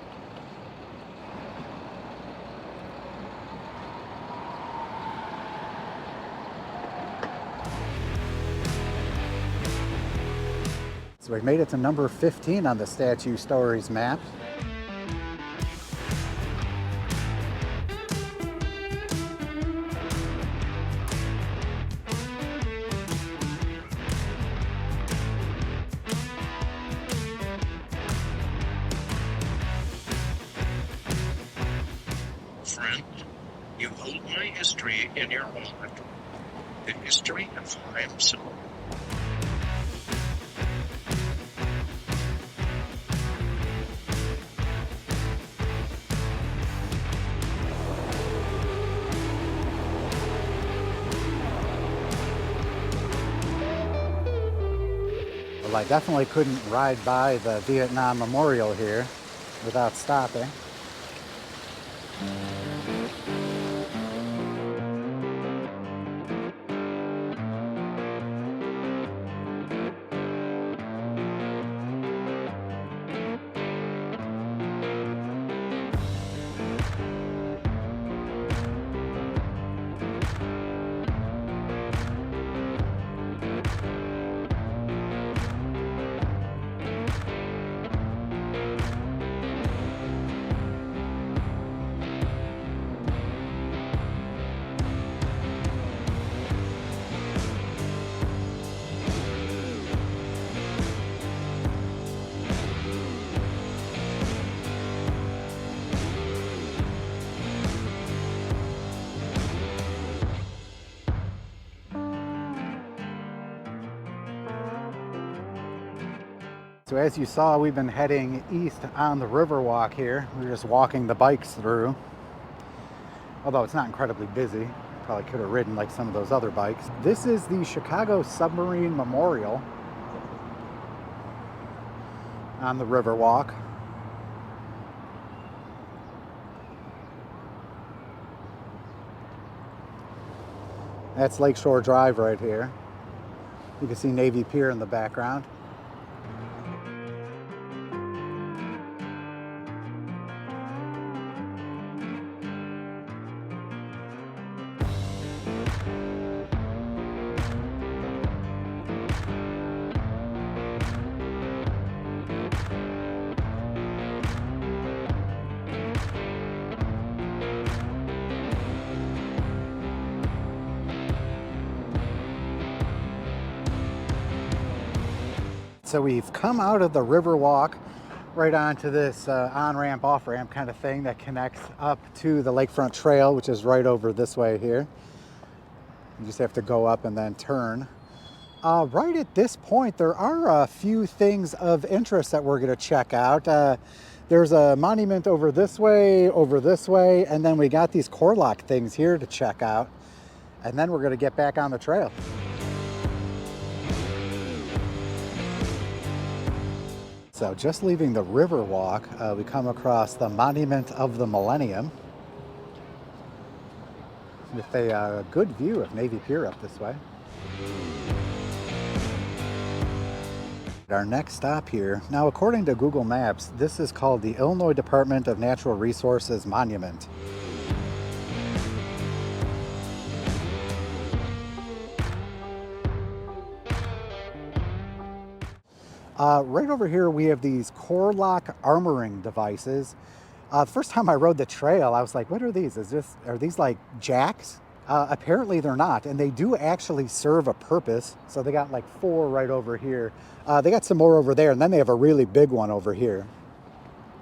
So we've made it to number 15 on the Statue Stories map. Friend, you hold my history in your wallet. The history of my soul. Well, I definitely couldn't ride by the Vietnam Memorial here without stopping. So as you saw, we've been heading east on the Riverwalk here. We're just walking the bikes through. Although it's not incredibly busy. Probably could have ridden like some of those other bikes. This is the Chicago Submarine Memorial on the Riverwalk. That's Lakeshore Drive right here. You can see Navy Pier in the background. So we've come out of the Riverwalk right onto this on-ramp, off-ramp kind of thing that connects up to the Lakefront Trail, which is right over this way here. You just have to go up and then turn. Right at this point, there are a few things of interest that we're going to check out. There's a monument over this way, and then we got these core lock things here to check out. And then we're going to get back on the trail. So just leaving the Riverwalk, we come across the Monument of the Millennium with a good view of Navy Pier up this way. Our next stop here, now according to Google Maps, this is called the Illinois Department of Natural Resources Monument. Right over here we have these core lock armoring devices. The first time I rode the trail, I was like, what are these? Are these like jacks? Apparently they're not, and they do actually serve a purpose. So they got like 4 right over here. They got some more over there, and then they have a really big one over here.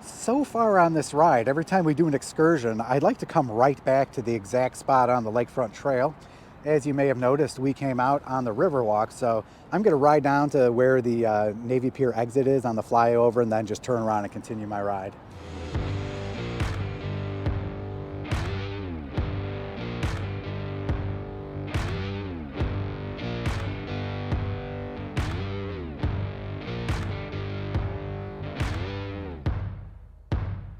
So far on this ride, every time we do an excursion, I'd like to come right back to the exact spot on the Lakefront Trail. As you may have noticed, we came out on the Riverwalk, so I'm going to ride down to where the Navy Pier exit is on the flyover and then just turn around and continue my ride.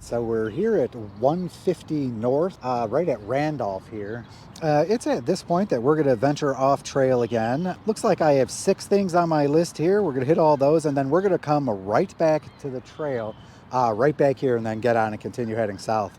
So we're here at 150 North, right at Randolph here. It's at this point that we're going to venture off trail again. Looks like I have 6 things on my list here. We're going to hit all those, and then we're going to come right back to the trail, right back here, and then get on and continue heading south.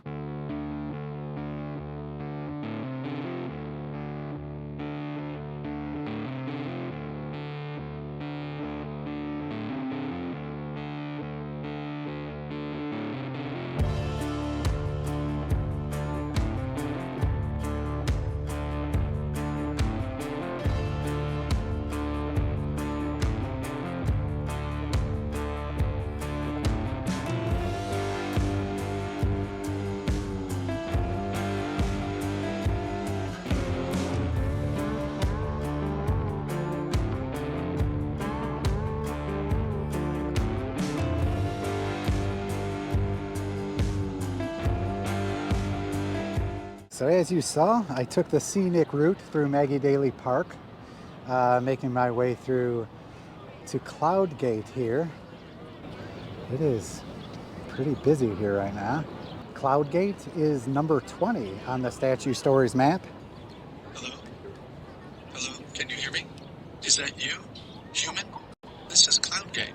So as you saw, I took the scenic route through Maggie Daley Park, making my way through to Cloud Gate here. It is pretty busy here right now. Cloud Gate is number 20 on the Statue Stories map. Hello? Hello? Can you hear me? Is that you? Human? This is Cloudgate.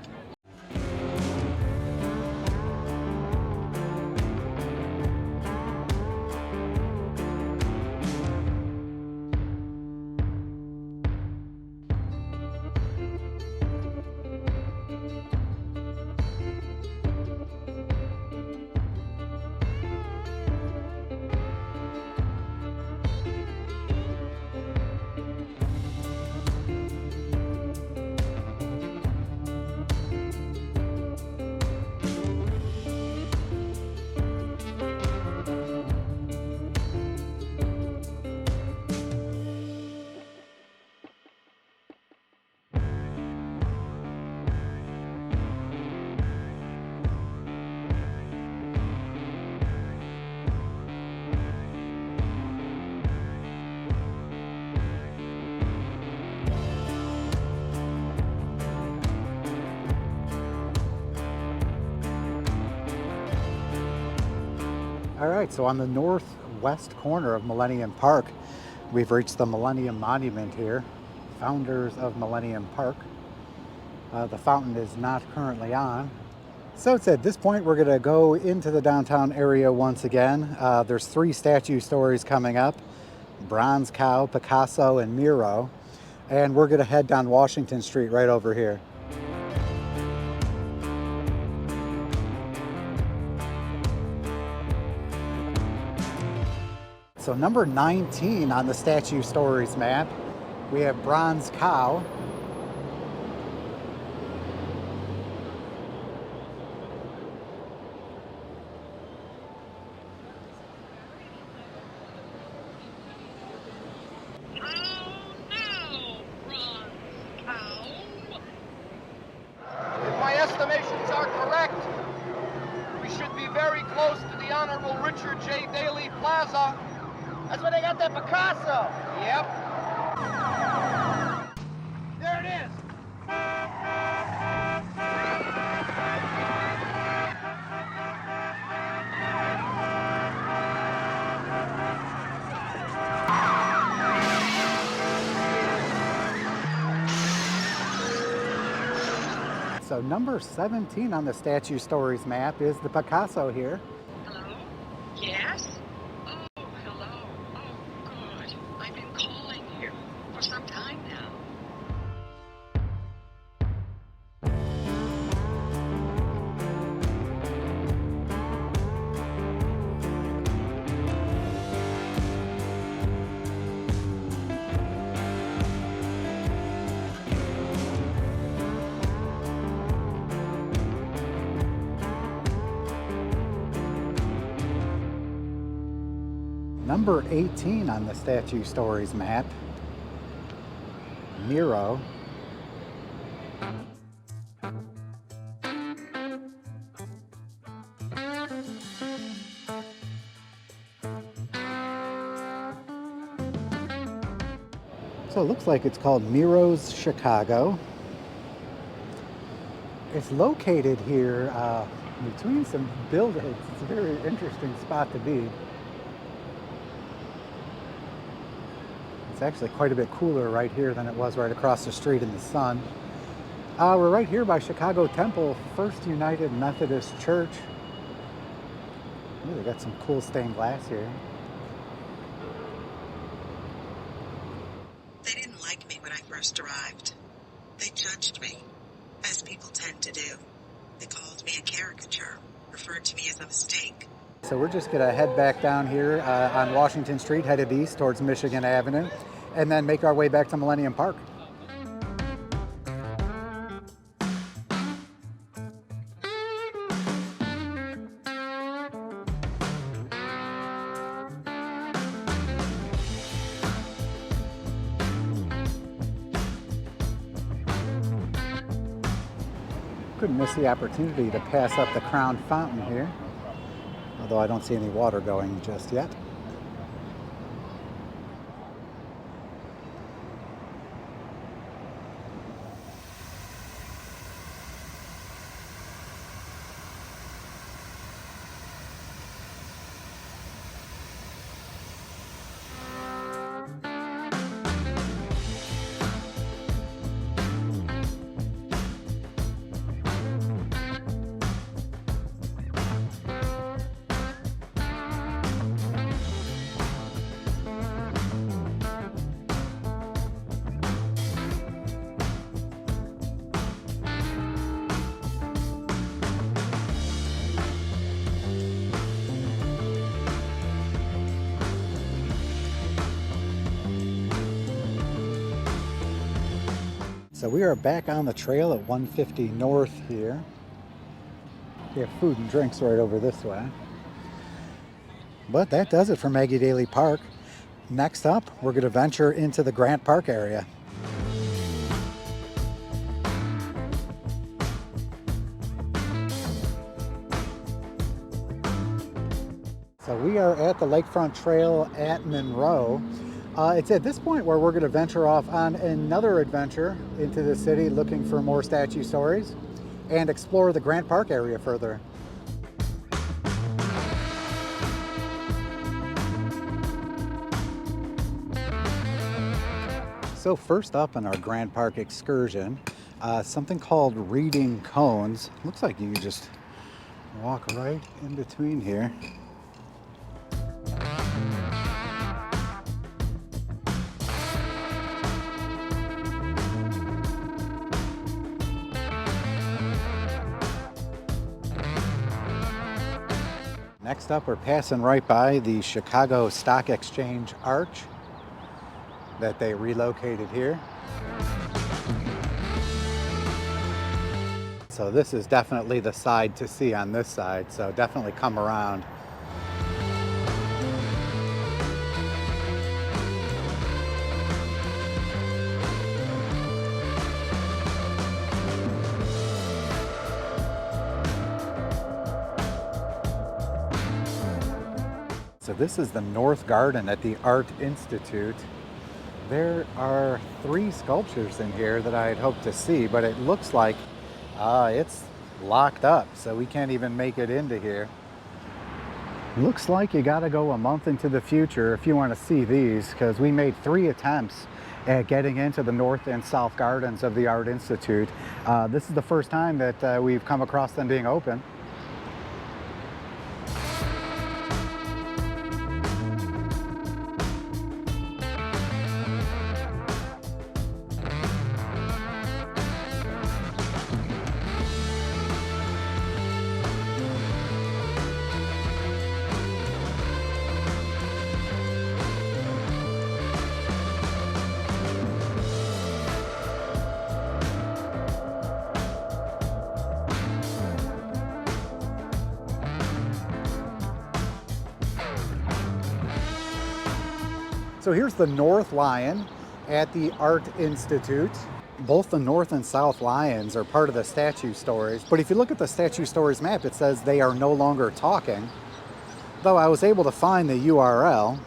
All right, so on the northwest corner of Millennium Park, we've reached the Millennium Monument here, founders of Millennium Park. The fountain is not currently on. So it's at this point we're gonna go into the downtown area once again. There's 3 statue stories coming up: Bronze Cow, Picasso, and Miro. And we're gonna head down Washington Street right over here. So number 19 on the Statue Stories map, we have Bronze Cow. If my estimations are correct, we should be very close to the Honorable Richard J. Daley Plaza. That's where they got that Picasso. Yep. There it is. So number 17 on the Statue Stories map is the Picasso here. Hello? Yes? Oh, hello. Oh, good. I've been calling you for some time now. Number 18 on the Statue Stories map, Miro. So it looks like it's called Miro's Chicago. It's located here between some buildings. It's a very interesting spot to be. It's actually quite a bit cooler right here than it was right across the street in the sun. We're right here by Chicago Temple, First United Methodist Church. Ooh, they got some cool stained glass here. They didn't like me when I first arrived. They judged me, as people tend to do. They called me a caricature, referred to me as a mistake. So we're just gonna head back down here on Washington Street, headed east towards Michigan Avenue, and then make our way back to Millennium Park. Couldn't miss the opportunity to pass up the Crown Fountain here, although I don't see any water going just yet. So we are back on the trail at 150 North here. We have food and drinks right over this way. But that does it for Maggie Daley Park. Next up, we're going to venture into the Grant Park area. So we are at the Lakefront Trail at Monroe. It's at this point where we're going to venture off on another adventure into the city looking for more statue stories and explore the Grant Park area further. So first up in our Grant Park excursion, something called reading cones. Looks like you can just walk right in between here. Next up, we're passing right by the Chicago Stock Exchange Arch that they relocated here. So this is definitely the side to see on this side, so definitely come around. So this is the North Garden at the Art Institute. There are 3 sculptures in here that I had hoped to see, but it looks like it's locked up, so we can't even make it into here. Looks like you gotta go a month into the future if you want to see these, because we made 3 attempts at getting into the North and South Gardens of the Art Institute. This is the first time that we've come across them being open. So here's the North Lion at the Art Institute. Both the North and South Lions are part of the statue stories, but if you look at the statue stories map, it says they are no longer talking. Though I was able to find the URL,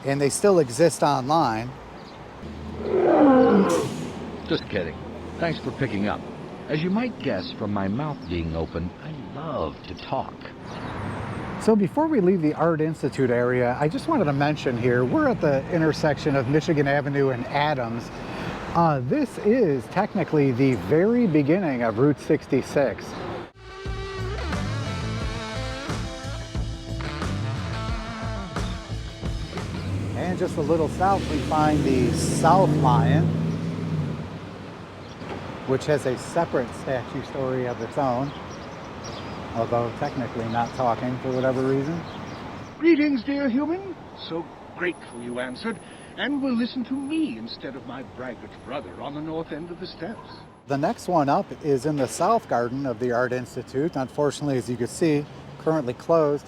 and they still exist online. Just kidding. Thanks for picking up. As you might guess from my mouth being open, I love to talk. So before we leave the Art Institute area, I just wanted to mention here, we're at the intersection of Michigan Avenue and Adams. This is technically the very beginning of Route 66. And just a little south, we find the South Lion, which has a separate statue story of its own, although technically not talking for whatever reason. Greetings, dear human. So grateful you answered, and will listen to me instead of my braggart brother on the north end of the steps. The next one up is in the South Garden of the Art Institute. Unfortunately, as you can see, currently closed.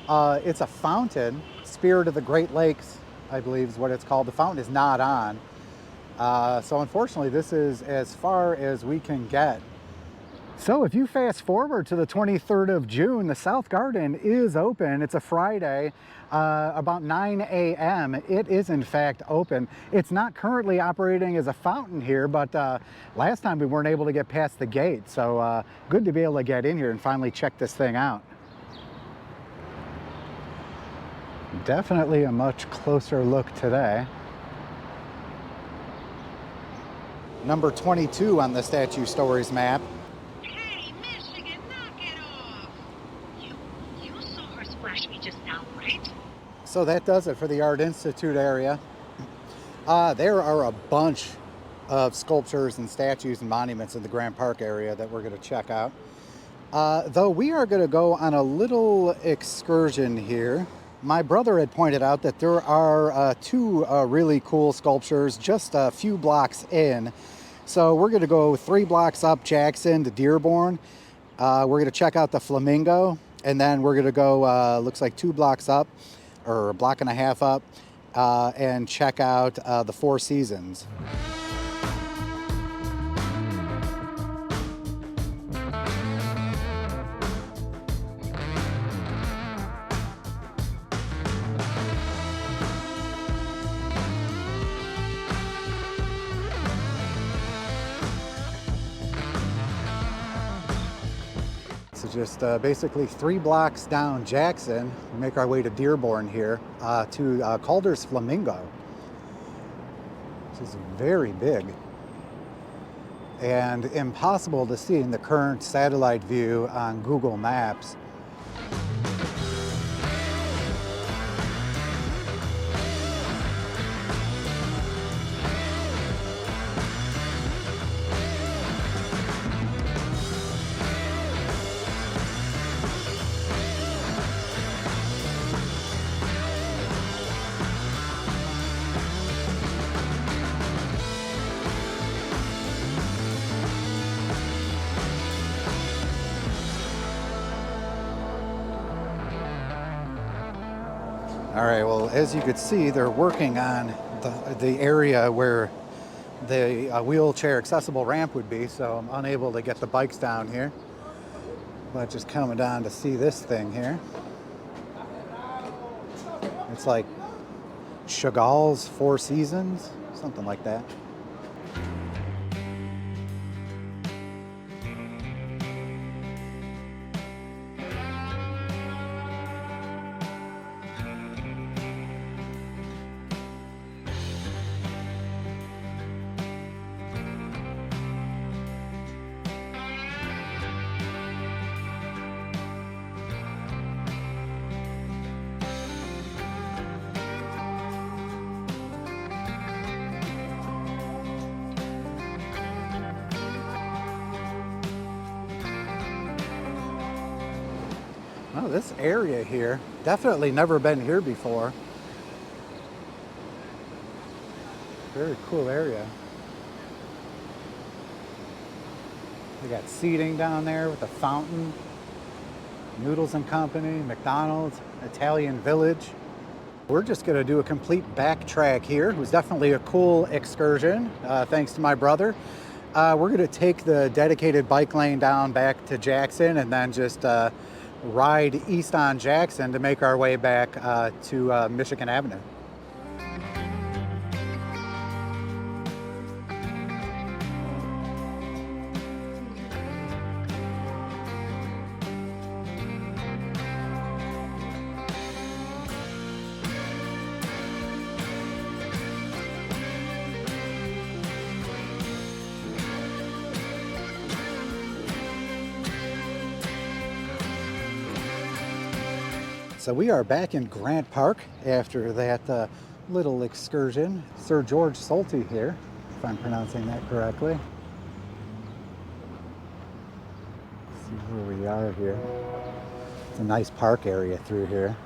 It's a fountain, Spirit of the Great Lakes, I believe is what it's called. The fountain is not on. So unfortunately, this is as far as we can get. So if you fast forward to the 23rd of June, the South Garden is open. It's a Friday, about 9 a.m. It is in fact open. It's not currently operating as a fountain here, but last time we weren't able to get past the gate. So good to be able to get in here and finally check this thing out. Definitely a much closer look today. Number 22 on the Statue Stories map. So that does it for the Art Institute area. There are a bunch of sculptures and statues and monuments in the Grant Park area that we're going to check out. Though we are going to go on a little excursion here. My brother had pointed out that there are two really cool sculptures just a few blocks in. So we're going to go 3 blocks up Jackson to Dearborn. We're going to check out the Flamingo, and then we're going to go, looks like 2 blocks up, or a block and a half up, and check out the Four Seasons. So just basically 3 blocks down Jackson, we make our way to Dearborn here, to Calder's Flamingo. This is very big and impossible to see in the current satellite view on Google Maps. All right, well, as you could see, they're working on the area where the wheelchair accessible ramp would be, so I'm unable to get the bikes down here. But just coming down to see this thing here. It's like Chagall's Four Seasons, something like that. Oh, this area here, definitely never been here before. Very cool area. We got seating down there with a fountain, Noodles and Company, McDonald's, Italian Village. We're just gonna do a complete backtrack here. It was definitely a cool excursion, thanks to my brother. We're gonna take the dedicated bike lane down back to Jackson and then just ride east on Jackson to make our way back to Michigan Avenue. So we are back in Grant Park after that little excursion. Sir George Solti here, if I'm pronouncing that correctly. Let's see where we are here. It's a nice park area through here.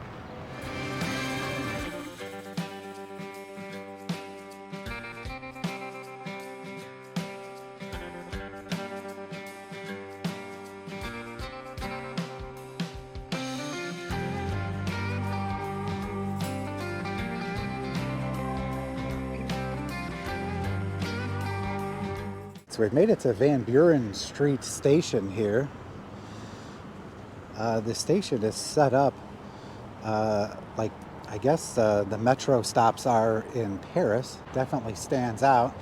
So we've made it to Van Buren Street Station here. The station is set up like I guess the metro stops are in Paris. Definitely stands out.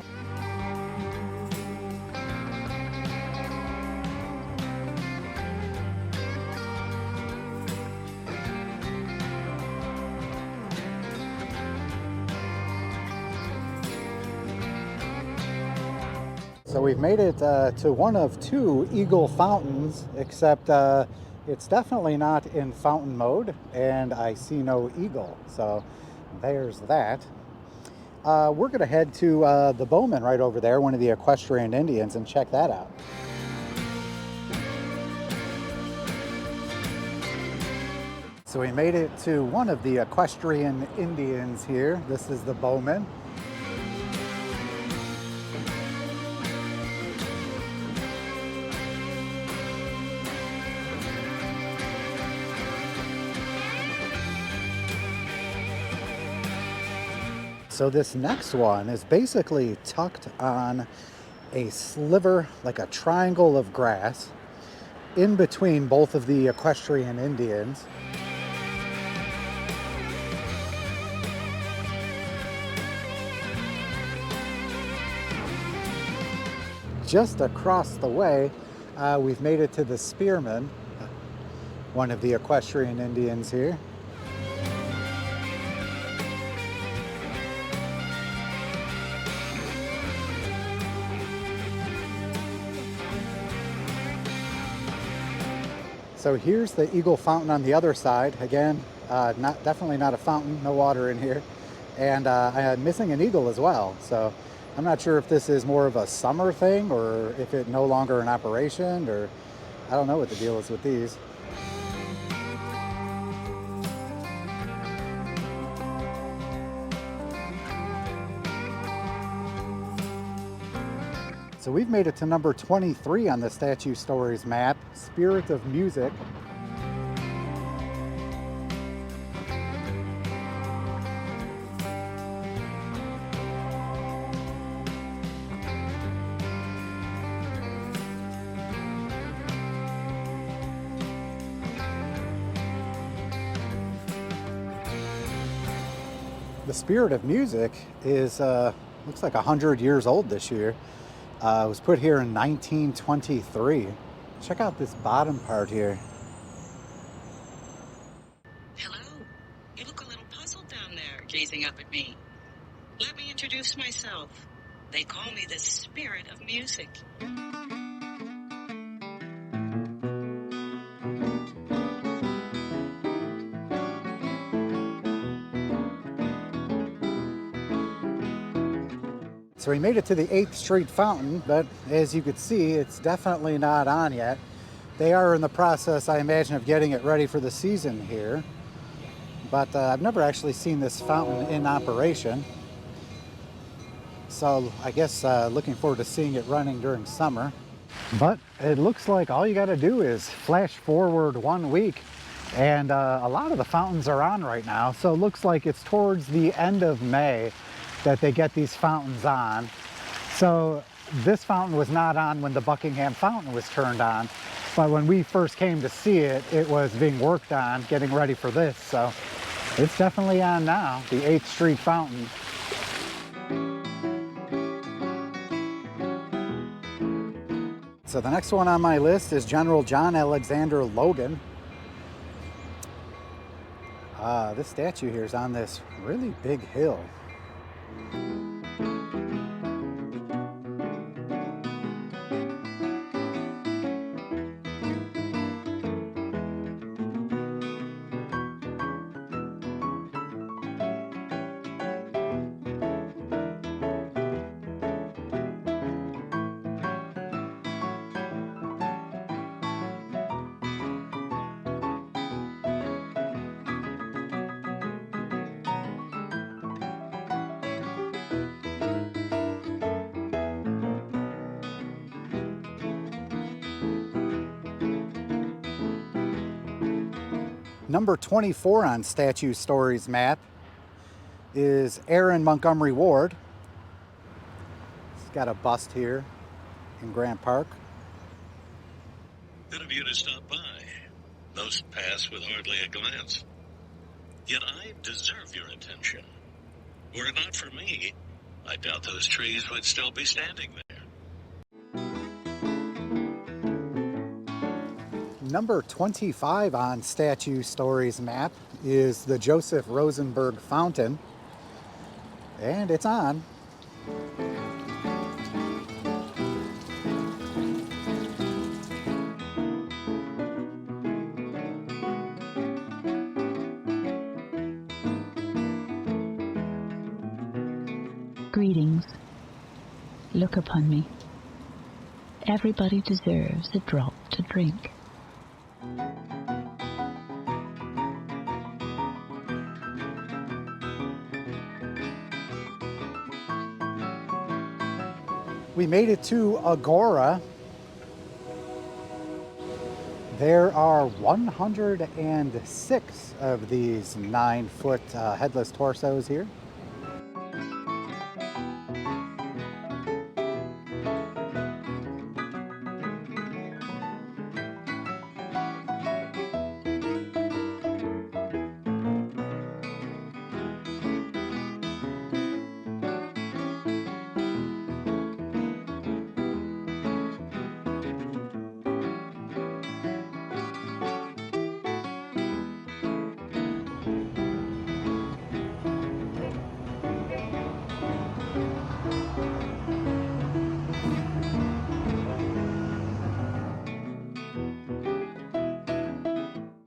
So we've made it to one of 2 Eagle fountains, except it's definitely not in fountain mode, and I see no eagle. So there's that. We're going to head to the Bowman right over there, one of the equestrian Indians, and check that out. So we made it to one of the equestrian Indians here. This is the Bowman. So this next one is basically tucked on a sliver, like a triangle of grass, in between both of the equestrian Indians. Just across the way, we've made it to the Spearman, one of the equestrian Indians here. So here's the Eagle Fountain on the other side. Again, definitely not a fountain, no water in here. And I'm missing an eagle as well. So I'm not sure if this is more of a summer thing or if it's no longer in operation, or I don't know what the deal is with these. So we've made it to number 23 on the Statue Stories map, Spirit of Music. The Spirit of Music is, looks like 100 years old this year. It was put here in 1923. Check out this bottom part here. Hello. You look a little puzzled down there, gazing up at me. Let me introduce myself. They call me the Spirit of Music. So we made it to the 8th Street Fountain, but as you could see, it's definitely not on yet. They are in the process, I imagine, of getting it ready for the season here. But I've never actually seen this fountain in operation. So I guess looking forward to seeing it running during summer. But it looks like all you got to do is flash forward 1 week, and a lot of the fountains are on right now. So it looks like it's towards the end of May that they get these fountains on. So this fountain was not on when the Buckingham Fountain was turned on, but when we first came to see it, it was being worked on, getting ready for this. So it's definitely on now, the 8th Street Fountain. So the next one on my list is General John Alexander Logan. This statue here is on this really big hill. Number 24 on Statue Stories map is Aaron Montgomery Ward. He's got a bust here in Grant Park. Good of you to stop by. Most pass with hardly a glance. Yet I deserve your attention. Were it not for me, I doubt those trees would still be standing there. Number 25 on Statue Stories map is the Joseph Rosenberg Fountain, and it's on. Greetings. Look upon me. Everybody deserves a drop to drink. We made it to Agora. There are 106 of these 9-foot headless torsos here.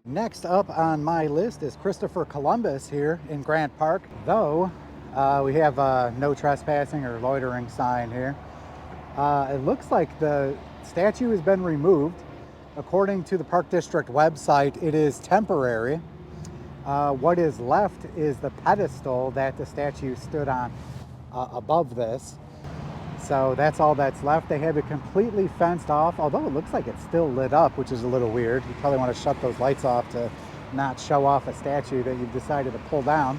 Next up on my list is Christopher Columbus here in Grant Park, though we have a no trespassing or loitering sign here. It looks like the statue has been removed. According to the Park District website, it is temporary. What is left is the pedestal that the statue stood on above this. So that's all that's left. They have it completely fenced off, although it looks like it's still lit up, which is a little weird. You probably want to shut those lights off to not show off a statue that you've decided to pull down.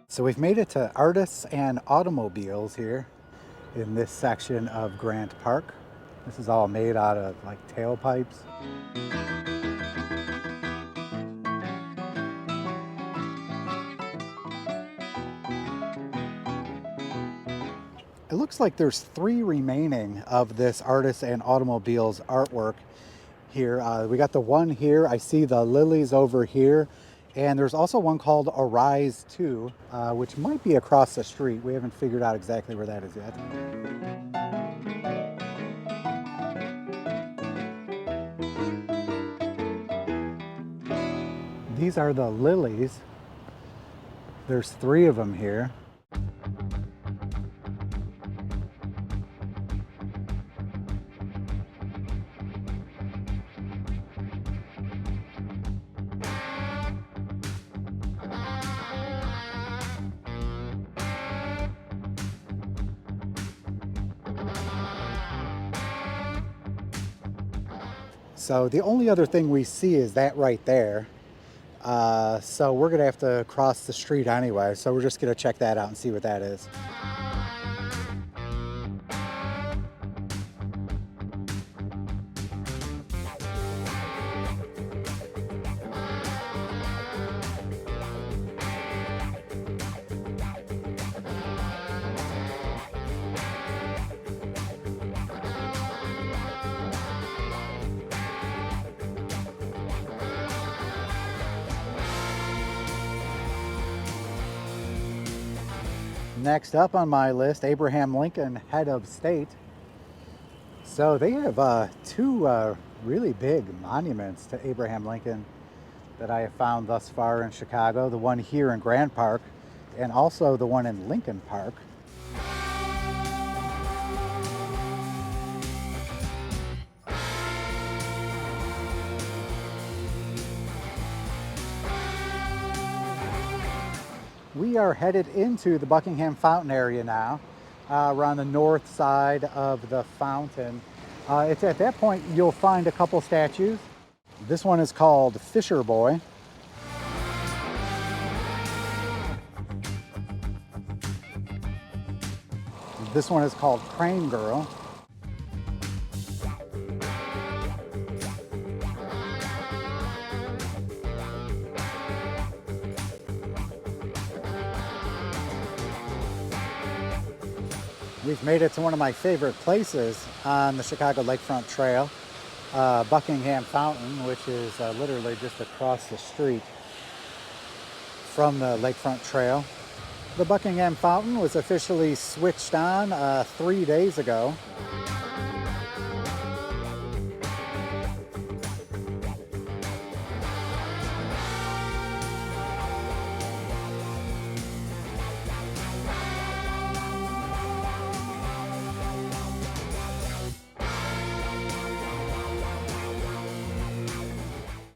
So we've made it to Artists and Automobiles here in this section of Grant Park. This is all made out of like tailpipes. It looks like there's 3 remaining of this Artists and Automobiles artwork here. We got the one here. I see the lilies over here. And there's also one called Arise 2, which might be across the street. We haven't figured out exactly where that is yet. These are the lilies. There's 3 of them here. So the only other thing we see is that right there. So we're gonna have to cross the street anyway. So we're just gonna check that out and see what that is. Next up on my list, Abraham Lincoln, head of state. So they have 2 really big monuments to Abraham Lincoln that I have found thus far in Chicago. The one here in Grant Park and also the one in Lincoln Park. We are headed into the Buckingham Fountain area now. We're on the north side of the fountain. It's at that point you'll find a couple statues. This one is called Fisher Boy. This one is called Crane Girl. We've made it to one of my favorite places on the Chicago Lakefront Trail, Buckingham Fountain, which is literally just across the street from the Lakefront Trail. The Buckingham Fountain was officially switched on 3 days ago.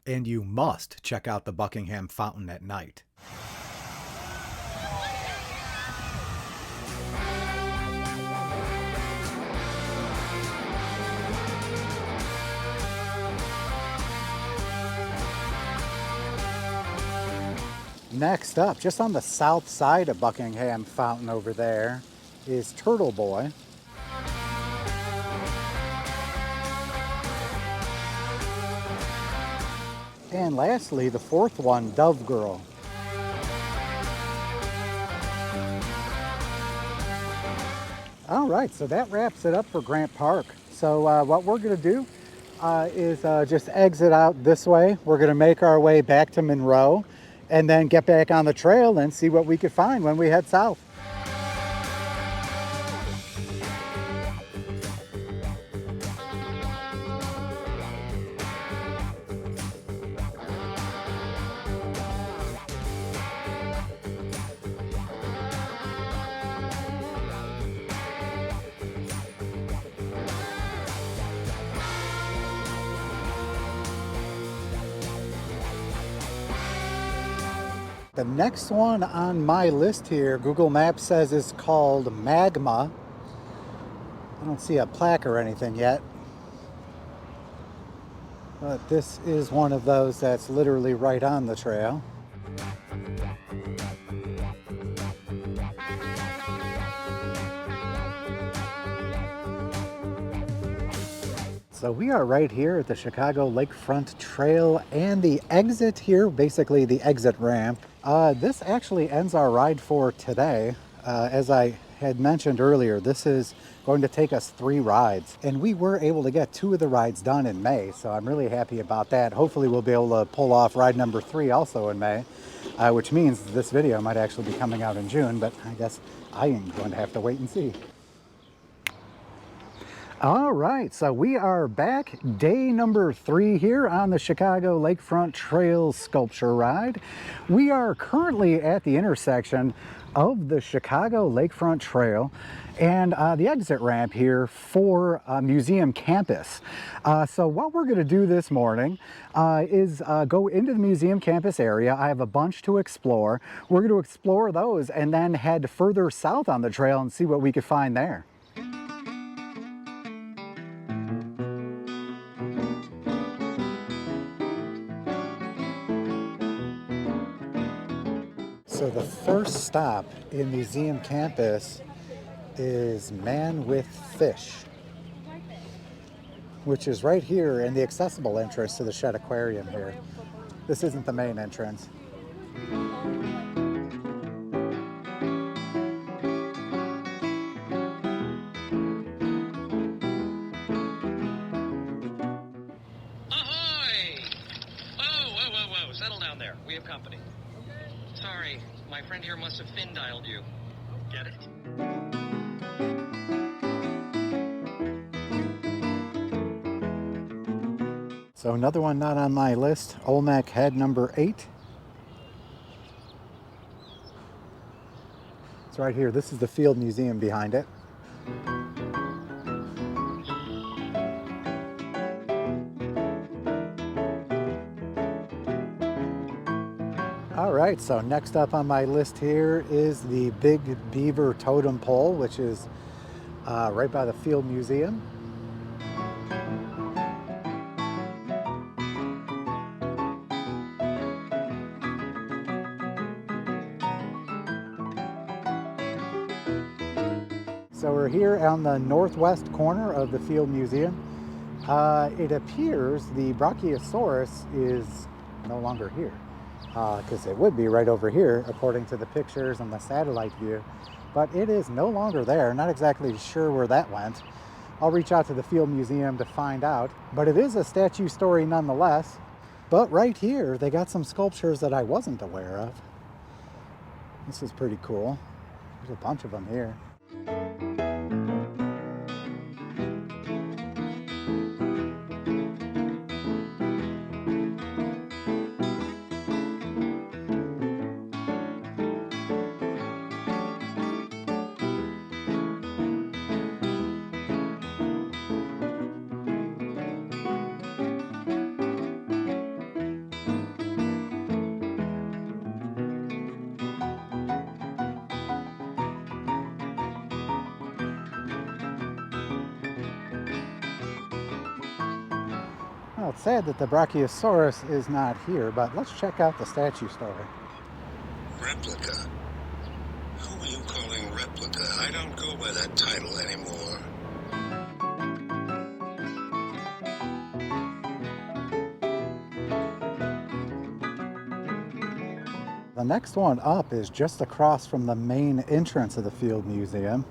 And you must check out the Buckingham Fountain at night. Next up, just on the south side of Buckingham Fountain over there, is Turtle Boy. And lastly, the fourth one, Dove Girl. All right, so that wraps it up for Grant Park. So what we're gonna do is just exit out this way. We're gonna make our way back to Monroe and then get back on the trail and see what we could find when we head south. The next one on my list here, Google Maps says is called Magma. I don't see a plaque or anything yet. But this is one of those that's literally right on the trail. So we are right here at the Chicago Lakefront Trail, and the exit here, basically the exit ramp, this actually ends our ride for today. As I had mentioned earlier, this is going to take us 3 rides, and we were able to get 2 of the rides done in May, so I'm really happy about that. Hopefully we'll be able to pull off ride number 3 also in May, which means this video might actually be coming out in June, but I guess I am going to have to wait and see. All right, so we are back, day number 3 here on the Chicago Lakefront Trail Sculpture Ride. We are currently at the intersection of the Chicago Lakefront Trail and the exit ramp here for Museum Campus. So what we're gonna do this morning is go into the Museum Campus area. I have a bunch to explore. We're gonna explore those and then head further south on the trail and see what we could find there. So the first stop in Museum Campus is Man with Fish, which is right here in the accessible entrance to the Shedd Aquarium here. This isn't the main entrance. Ahoy! Whoa, settle down there. We have company. Sorry, my friend here must have fin-dialed you. Get it? So another one not on my list, Olmec Head number 8. It's right here. This is the Field Museum behind it. All right, so next up on my list here is the Big Beaver Totem Pole, which is right by the Field Museum. So we're here on the northwest corner of the Field Museum. It appears the Brachiosaurus is no longer here, because it would be right over here according to the pictures and the satellite view, but it is no longer there. Not exactly sure where that went. I'll reach out to the Field Museum to find out, but it is a statue story nonetheless. But right here they got some sculptures that I wasn't aware of. This is pretty cool. There's a bunch of them here. Sad that the Brachiosaurus is not here, but let's check out the statue story. Replica? Who are you calling replica? I don't go by that title anymore. The next one up is just across from the main entrance of the Field Museum.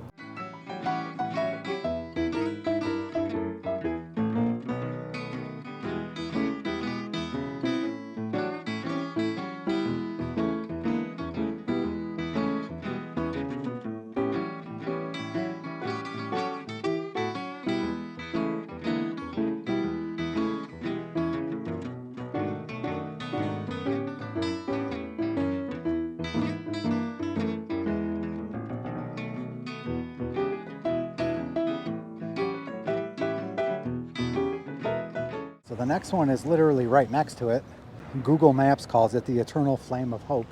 So the next one is literally right next to it. Google Maps calls it the Eternal Flame of Hope.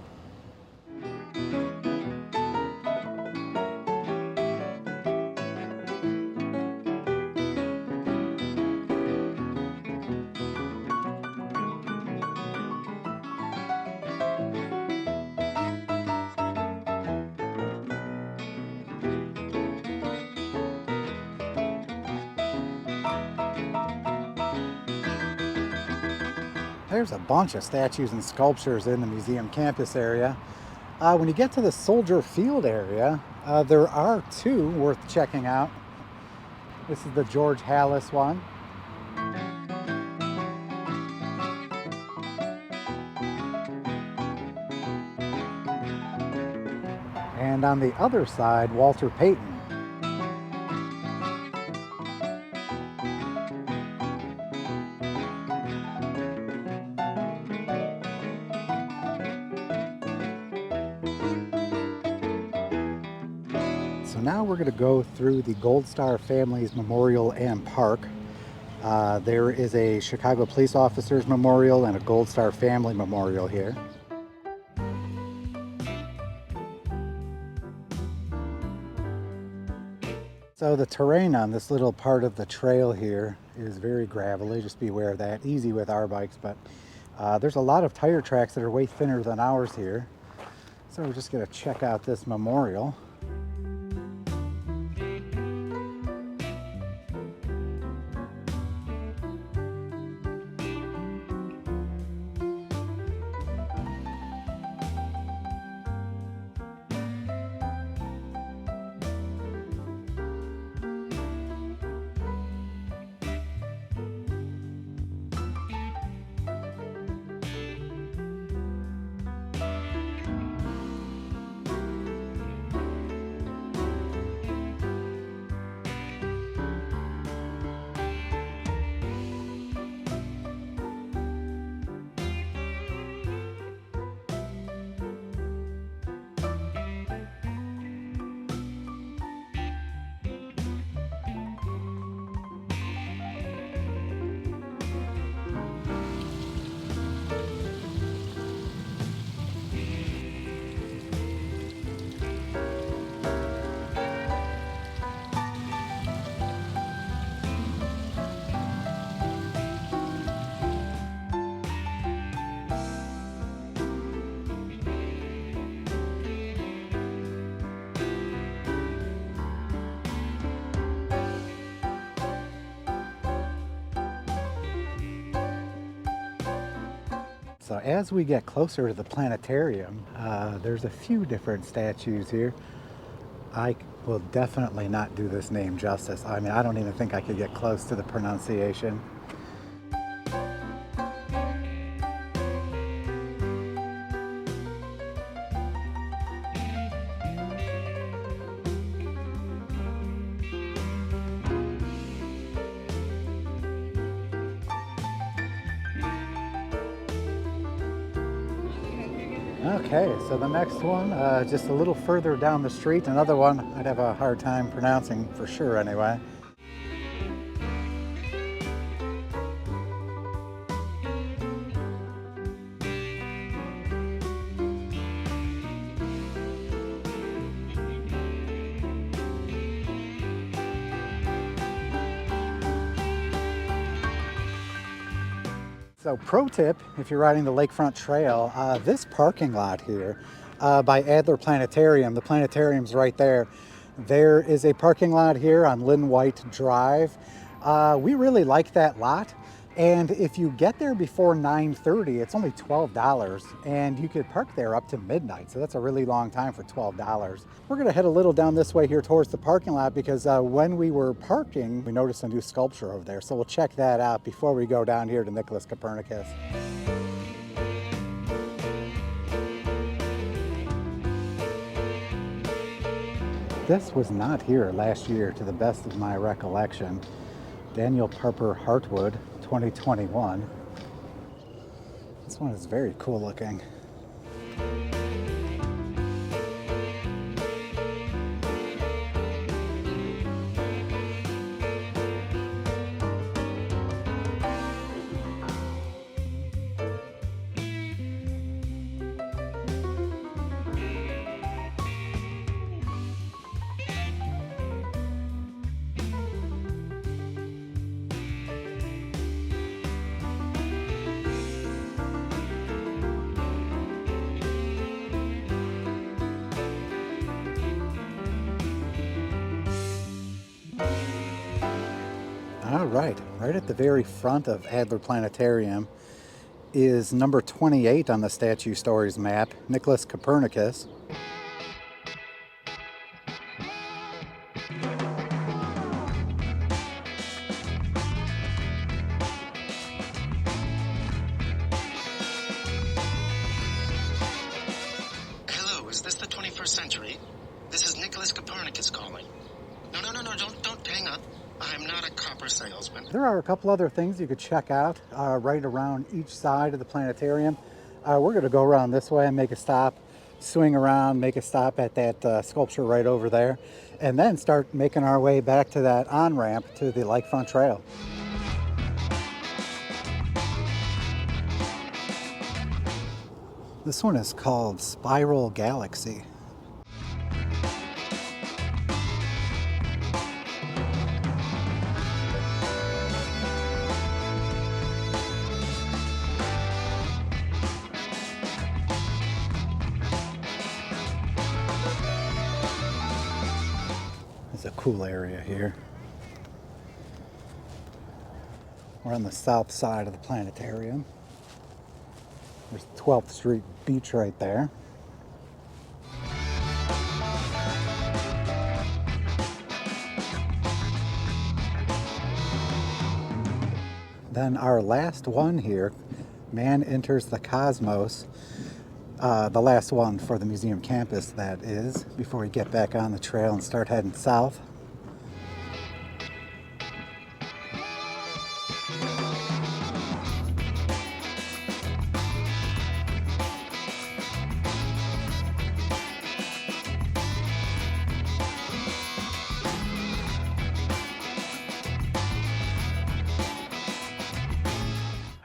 There's a bunch of statues and sculptures in the museum campus area. When you get to the Soldier Field area, there are two worth checking out. This is the George Hallis one. And on the other side, Walter Payton. So now we're going to go through the Gold Star Families Memorial and Park. There is a Chicago Police Officers Memorial and a Gold Star Family Memorial here. So the terrain on this little part of the trail here is very gravelly, just be aware of that. Easy with our bikes, but there's a lot of tire tracks that are way thinner than ours here. So we're just going to check out this memorial. So as we get closer to the planetarium, there's a few different statues here. I will definitely not do this name justice. I mean, I don't even think I could get close to the pronunciation. Okay, so the next one, just a little further down the street, another one I'd have a hard time pronouncing for sure anyway. So pro tip, if you're riding the Lakefront Trail, this parking lot here by Adler Planetarium, the planetarium's right there. There is a parking lot here on Lynn White Drive. We really like that lot. And if you get there before 9:30, it's only $12, and you could park there up to midnight. So that's a really long time for $12. We're gonna head a little down this way here towards the parking lot because when we were parking, we noticed a new sculpture over there. So we'll check that out before we go down here to Nicholas Copernicus. This was not here last year, to the best of my recollection. Daniel Parper Hartwood, 2021. This one is very cool looking. All right at the very front of Adler Planetarium is number 28 on the Statue Stories map, Nicholas Copernicus. Hello, is this the 21st century? This is Nicholas Copernicus calling. No, don't hang up. I'm not a copper salesman. There are a couple other things you could check out right around each side of the planetarium. We're going to go around this way and make a stop, swing around, make a stop at that sculpture right over there, and then start making our way back to that on-ramp to the Lakefront Trail. This one is called Spiral Galaxy. It's a cool area here. We're on the south side of the planetarium. There's 12th Street Beach right there. Then our last one here, Man Enters the Cosmos. The last one for the museum campus, that is, before we get back on the trail and start heading south.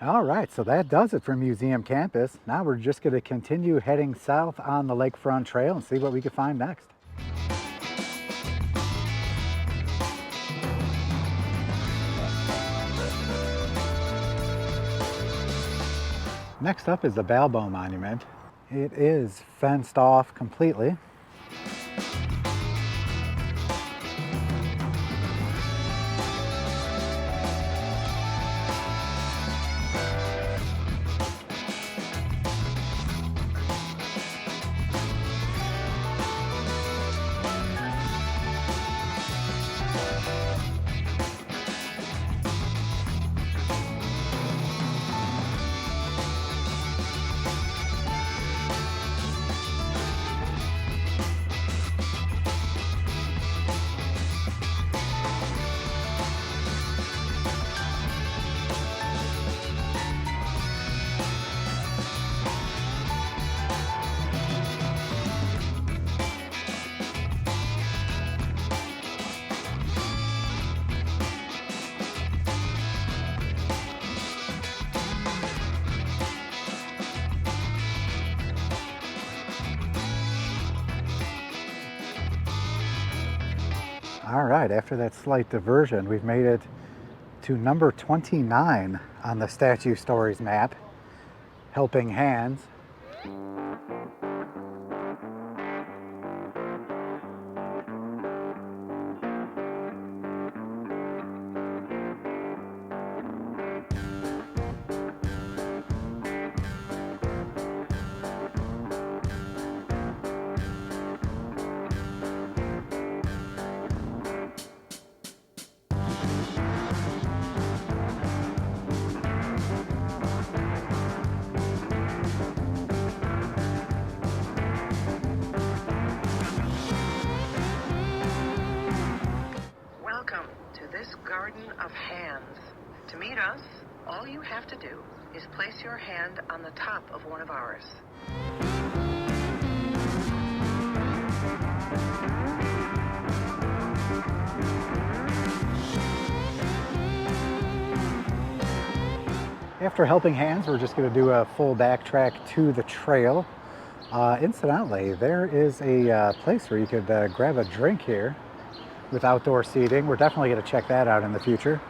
All right, so that does it for museum campus. Now we're just going to continue heading south on the Lakefront Trail and see what we can find next. Next up is the Balboa Monument. It is fenced off completely. All right, after that slight diversion, we've made it to number 29 on the Statue Stories map, Helping Hands. Welcome to this garden of hands. To meet us, all you have to do is place your hand on the top of one of ours. After Helping Hands, we're just going to do a full backtrack to the trail. Incidentally, there is a place where you could grab a drink here with outdoor seating. We're definitely going to check that out in the future.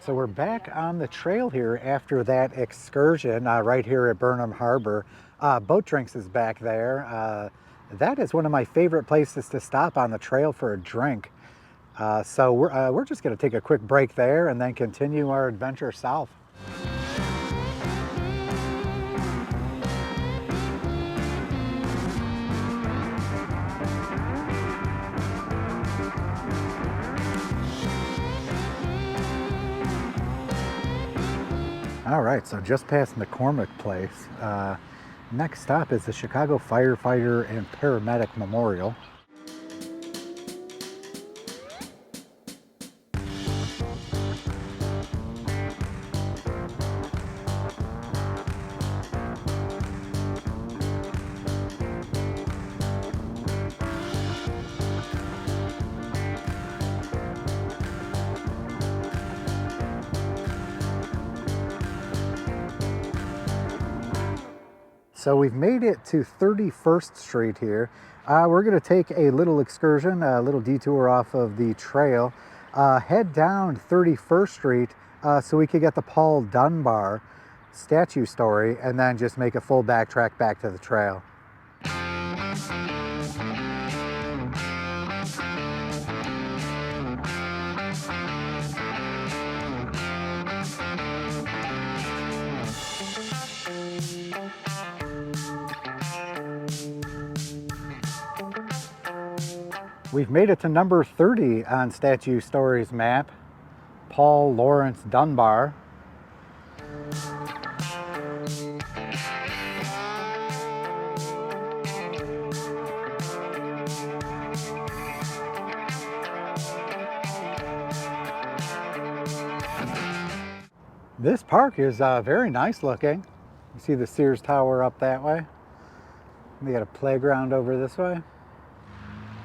So we're back on the trail here after that excursion right here at Burnham Harbor. Boat Drinks is back there. That is one of my favorite places to stop on the trail for a drink. So we're just going to take a quick break there and then continue our adventure south. All right, so just past McCormick Place. Next stop is the Chicago Firefighter and Paramedic Memorial. So we've made it to 31st Street here. We're going to take a little excursion, a little detour off of the trail, head down 31st Street so we could get the Paul Dunbar statue story and then just make a full backtrack back to the trail. We've made it to number 30 on Statue Stories map, Paul Lawrence Dunbar. This park is very nice looking. You see the Sears Tower up that way. We got a playground over this way.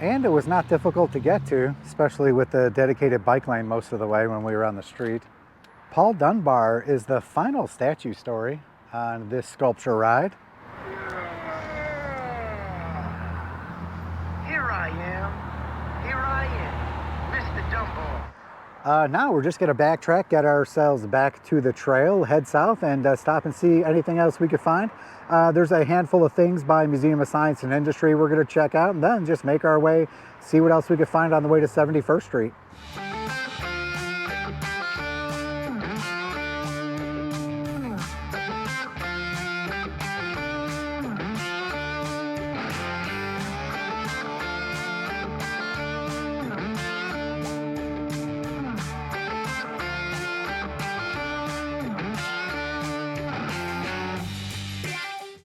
And it was not difficult to get to, especially with the dedicated bike lane most of the way when we were on the street. Paul Dunbar is the final statue story on this sculpture ride. Here I am, Mr. Dunbar. Now we're just going to backtrack, get ourselves back to the trail, head south, and stop and see anything else we could find. There's a handful of things by Museum of Science and Industry we're going to check out, and then just make our way, see what else we could find on the way to 71st Street.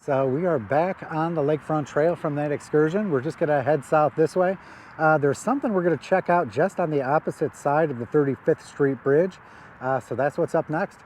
So we are back on the Lakefront Trail from that excursion. We're just gonna head south this way. There's something we're gonna check out just on the opposite side of the 35th Street Bridge. So that's what's up next.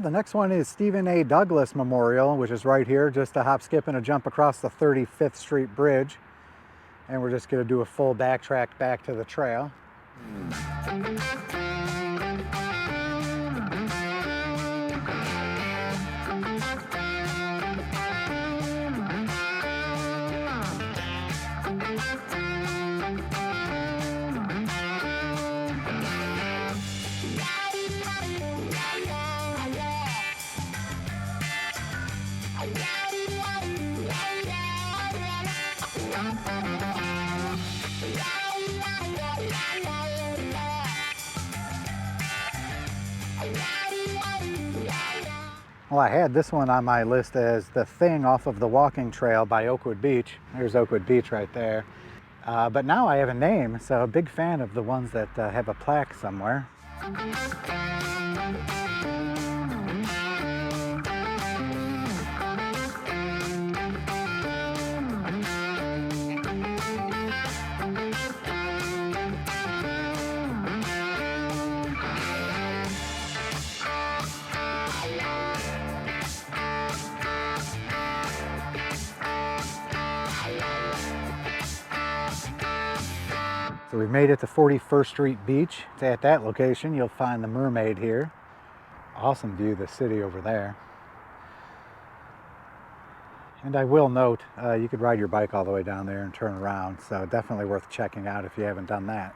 The next one is Stephen A. Douglas Memorial, which is right here, just a hop, skip, and a jump across the 35th Street Bridge. And we're just going to do a full backtrack back to the trail. Well, I had this one on my list as the thing off of the walking trail by Oakwood Beach. There's Oakwood Beach right there. But now I have a name, so a big fan of the ones that have a plaque somewhere. So we've made it to 41st Street Beach. It's at that location you'll find the Mermaid here. Awesome view of the city over there. And I will note, you could ride your bike all the way down there and turn around, so definitely worth checking out if you haven't done that.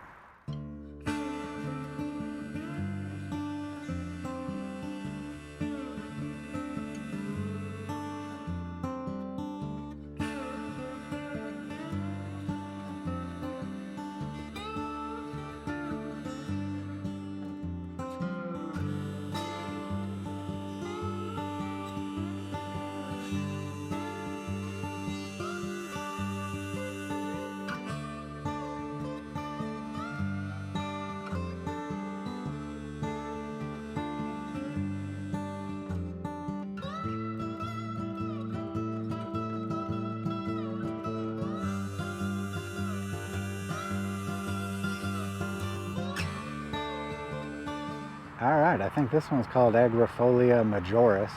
All right, I think this one's called Agrifolia majoris.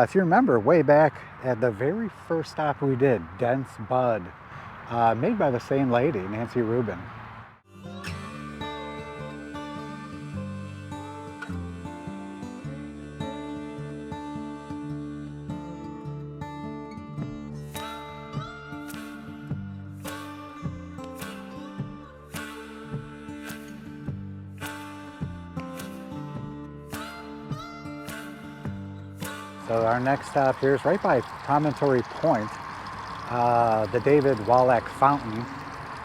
If you remember, way back at the very first stop we did, Dense Bud, made by the same lady, Nancy Rubin. So our next stop here is right by Promontory Point, the David Wallach Fountain.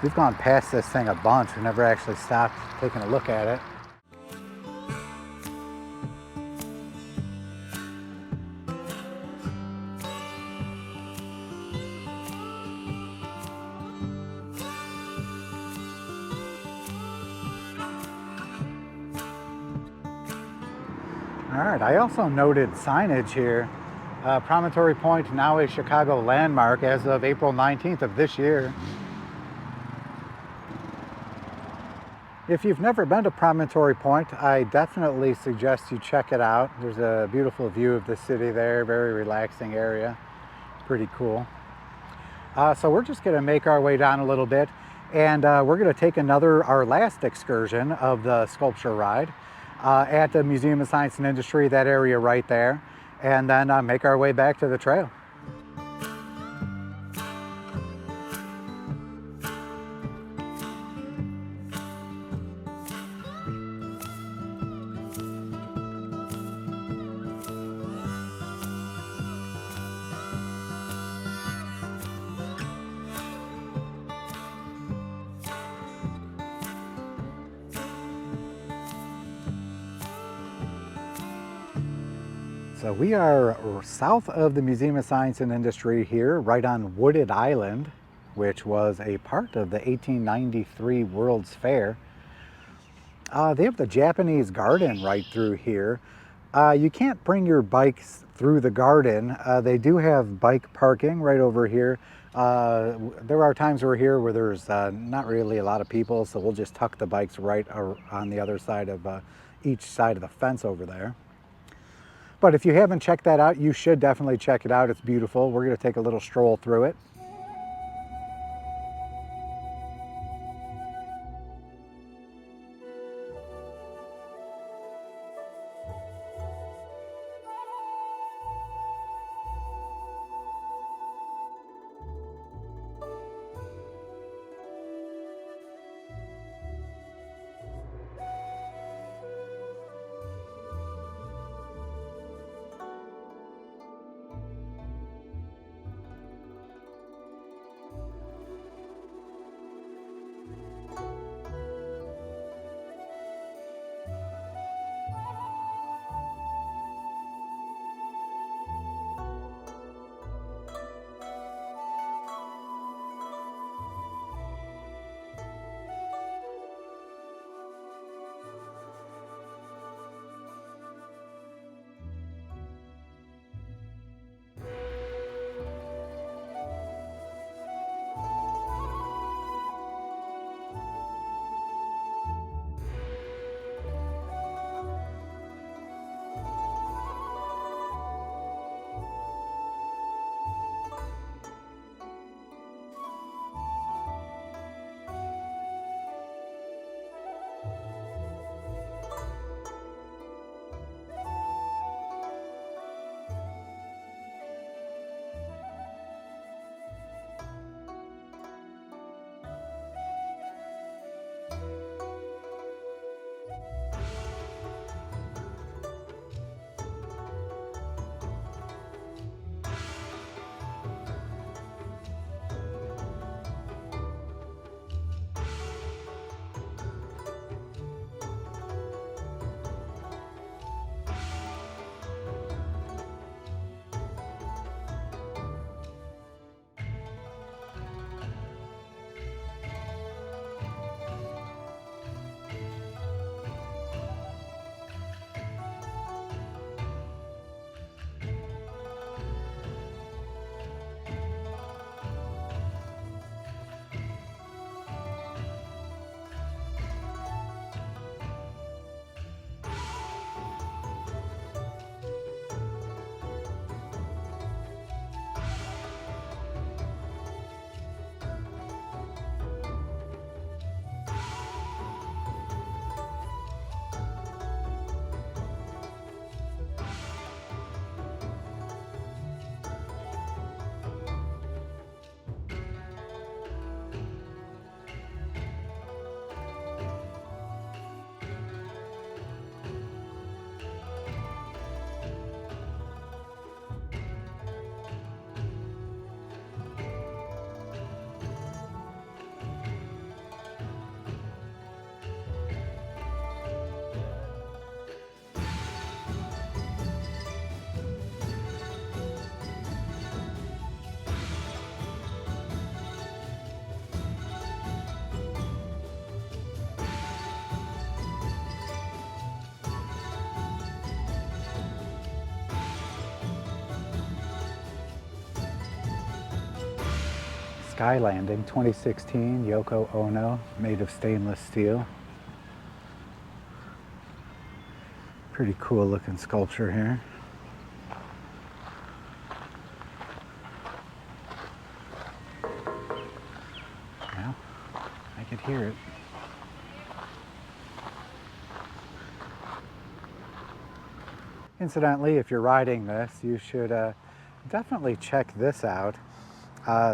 We've gone past this thing a bunch. We never actually stopped taking a look at it. All right, I also noted signage here. Promontory Point, now a Chicago landmark as of April 19th of this year. If you've never been to Promontory Point, I definitely suggest you check it out. There's a beautiful view of the city there, very relaxing area. Pretty cool. So we're just gonna make our way down a little bit, and we're gonna take our last excursion of the sculpture ride. At the Museum of Science and Industry, that area right there, and then make our way back to the trail. So we are south of the Museum of Science and Industry here, right on Wooded Island, which was a part of the 1893 World's Fair. They have the Japanese garden right through here. You can't bring your bikes through the garden. They do have bike parking right over here. There are times we're here where there's not really a lot of people, so we'll just tuck the bikes right on the other side of each side of the fence over there. But if you haven't checked that out, you should definitely check it out. It's beautiful. We're going to take a little stroll through it. Sky Landing 2016 Yoko Ono, made of stainless steel. Pretty cool looking sculpture here. Well, I could hear it. Incidentally, if you're riding this, you should definitely check this out.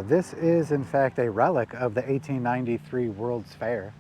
This is in fact a relic of the 1893 World's Fair.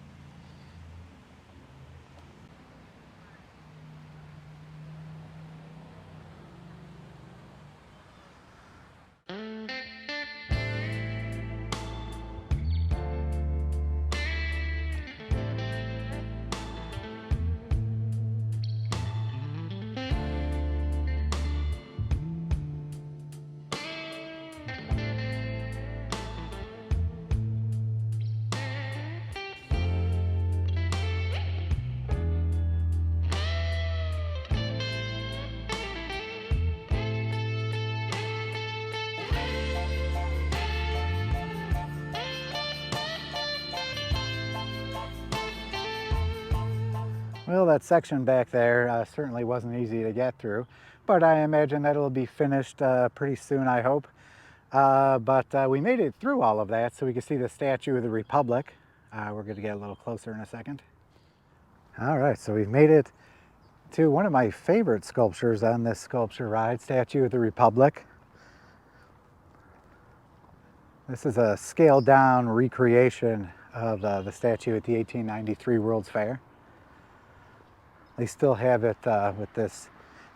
Well, that section back there certainly wasn't easy to get through, but I imagine that it'll be finished pretty soon, I hope. But we made it through all of that so we can see the Statue of the Republic. We're going to get a little closer in a second. All right, so we've made it to one of my favorite sculptures on this sculpture ride, Statue of the Republic. This is a scaled down recreation of the statue at the 1893 World's Fair. They still have it with this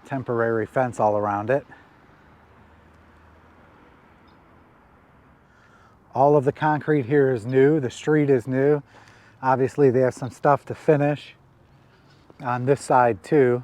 temporary fence all around it. All of the concrete here is new. The street is new. Obviously, they have some stuff to finish on this side too.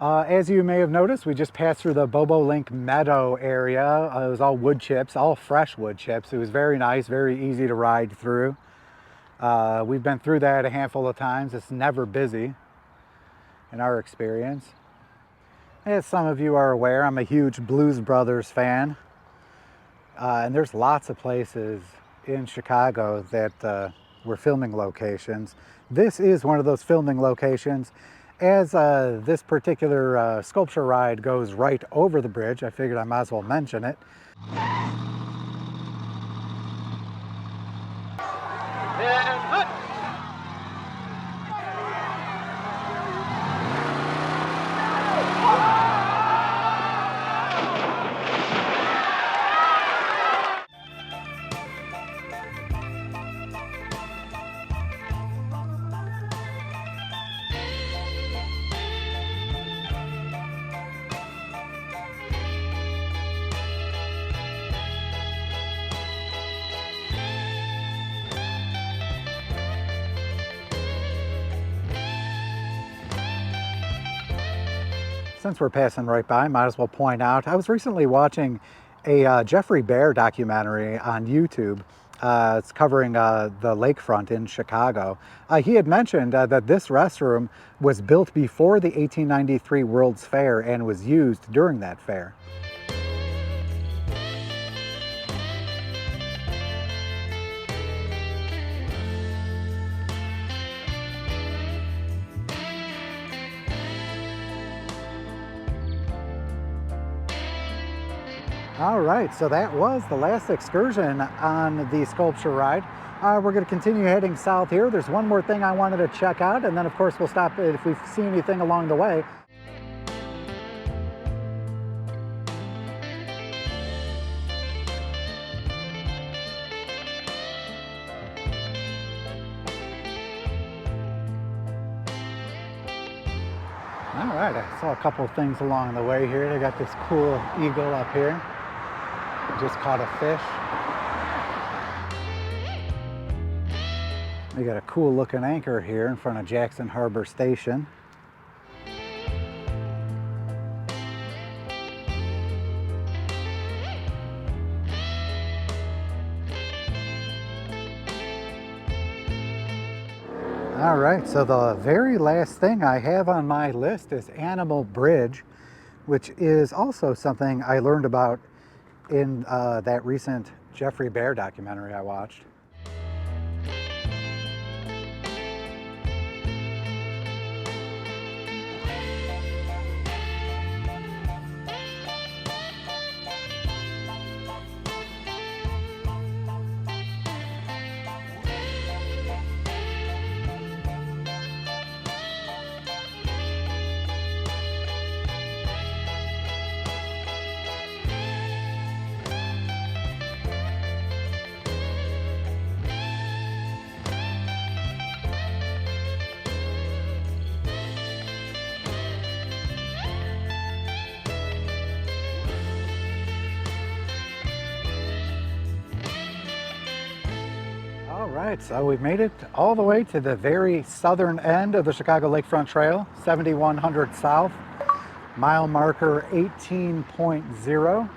As you may have noticed, we just passed through the Bobolink Meadow area. It was all wood chips, all fresh wood chips. It was very nice, very easy to ride through. We've been through that a handful of times. It's never busy in our experience. As some of you are aware, I'm a huge Blues Brothers fan. And there's lots of places in Chicago that were filming locations. This is one of those filming locations. As this particular sculpture ride goes right over the bridge, I figured I might as well mention it. Since we're passing right by, might as well point out, I was recently watching a Jeffrey Bear documentary on YouTube. It's covering the Lakefront in Chicago. He had mentioned that this restroom was built before the 1893 World's Fair and was used during that fair. All right, so that was the last excursion on the sculpture ride. We're going to continue heading south here. There's one more thing I wanted to check out, and then of course we'll stop if we see anything along the way. All right, I saw a couple of things along the way here. They got this cool eagle up here. Just caught a fish. We got a cool looking anchor here in front of Jackson Harbor Station. All right, so the very last thing I have on my list is Animal Bridge, which is also something I learned about in that recent Jeffrey Bear documentary I watched. right, so we've made it all the way to the very southern end of the Chicago Lakefront Trail, 7100 south, mile marker 18.0.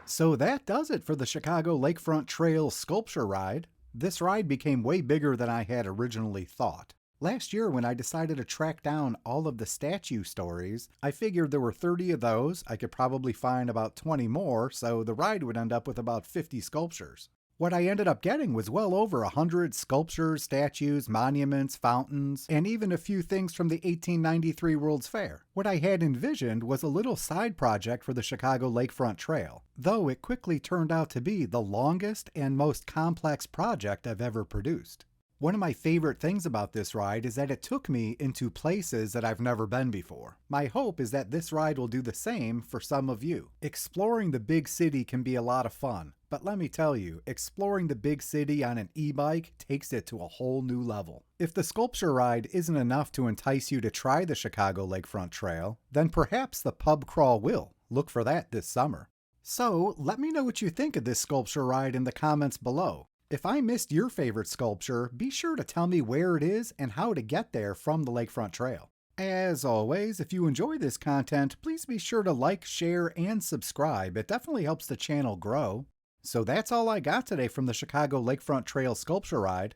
So that does it for the Chicago Lakefront Trail sculpture ride. This ride became way bigger than I had originally thought. Last year, when I decided to track down all of the statue stories, I figured there were 30 of those. I could probably find about 20 more, so the ride would end up with about 50 sculptures. What I ended up getting was well over 100 sculptures, statues, monuments, fountains, and even a few things from the 1893 World's Fair. What I had envisioned was a little side project for the Chicago Lakefront Trail, though it quickly turned out to be the longest and most complex project I've ever produced. One of my favorite things about this ride is that it took me into places that I've never been before. My hope is that this ride will do the same for some of you. Exploring the big city can be a lot of fun, but let me tell you, exploring the big city on an e-bike takes it to a whole new level. If the sculpture ride isn't enough to entice you to try the Chicago Lakefront Trail, then perhaps the pub crawl will. Look for that this summer. So, let me know what you think of this sculpture ride in the comments below. If I missed your favorite sculpture, be sure to tell me where it is and how to get there from the Lakefront Trail. As always, if you enjoy this content, please be sure to like, share, and subscribe. It definitely helps the channel grow. So that's all I got today from the Chicago Lakefront Trail sculpture ride.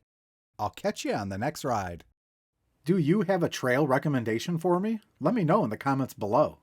I'll catch you on the next ride. Do you have a trail recommendation for me? Let me know in the comments below.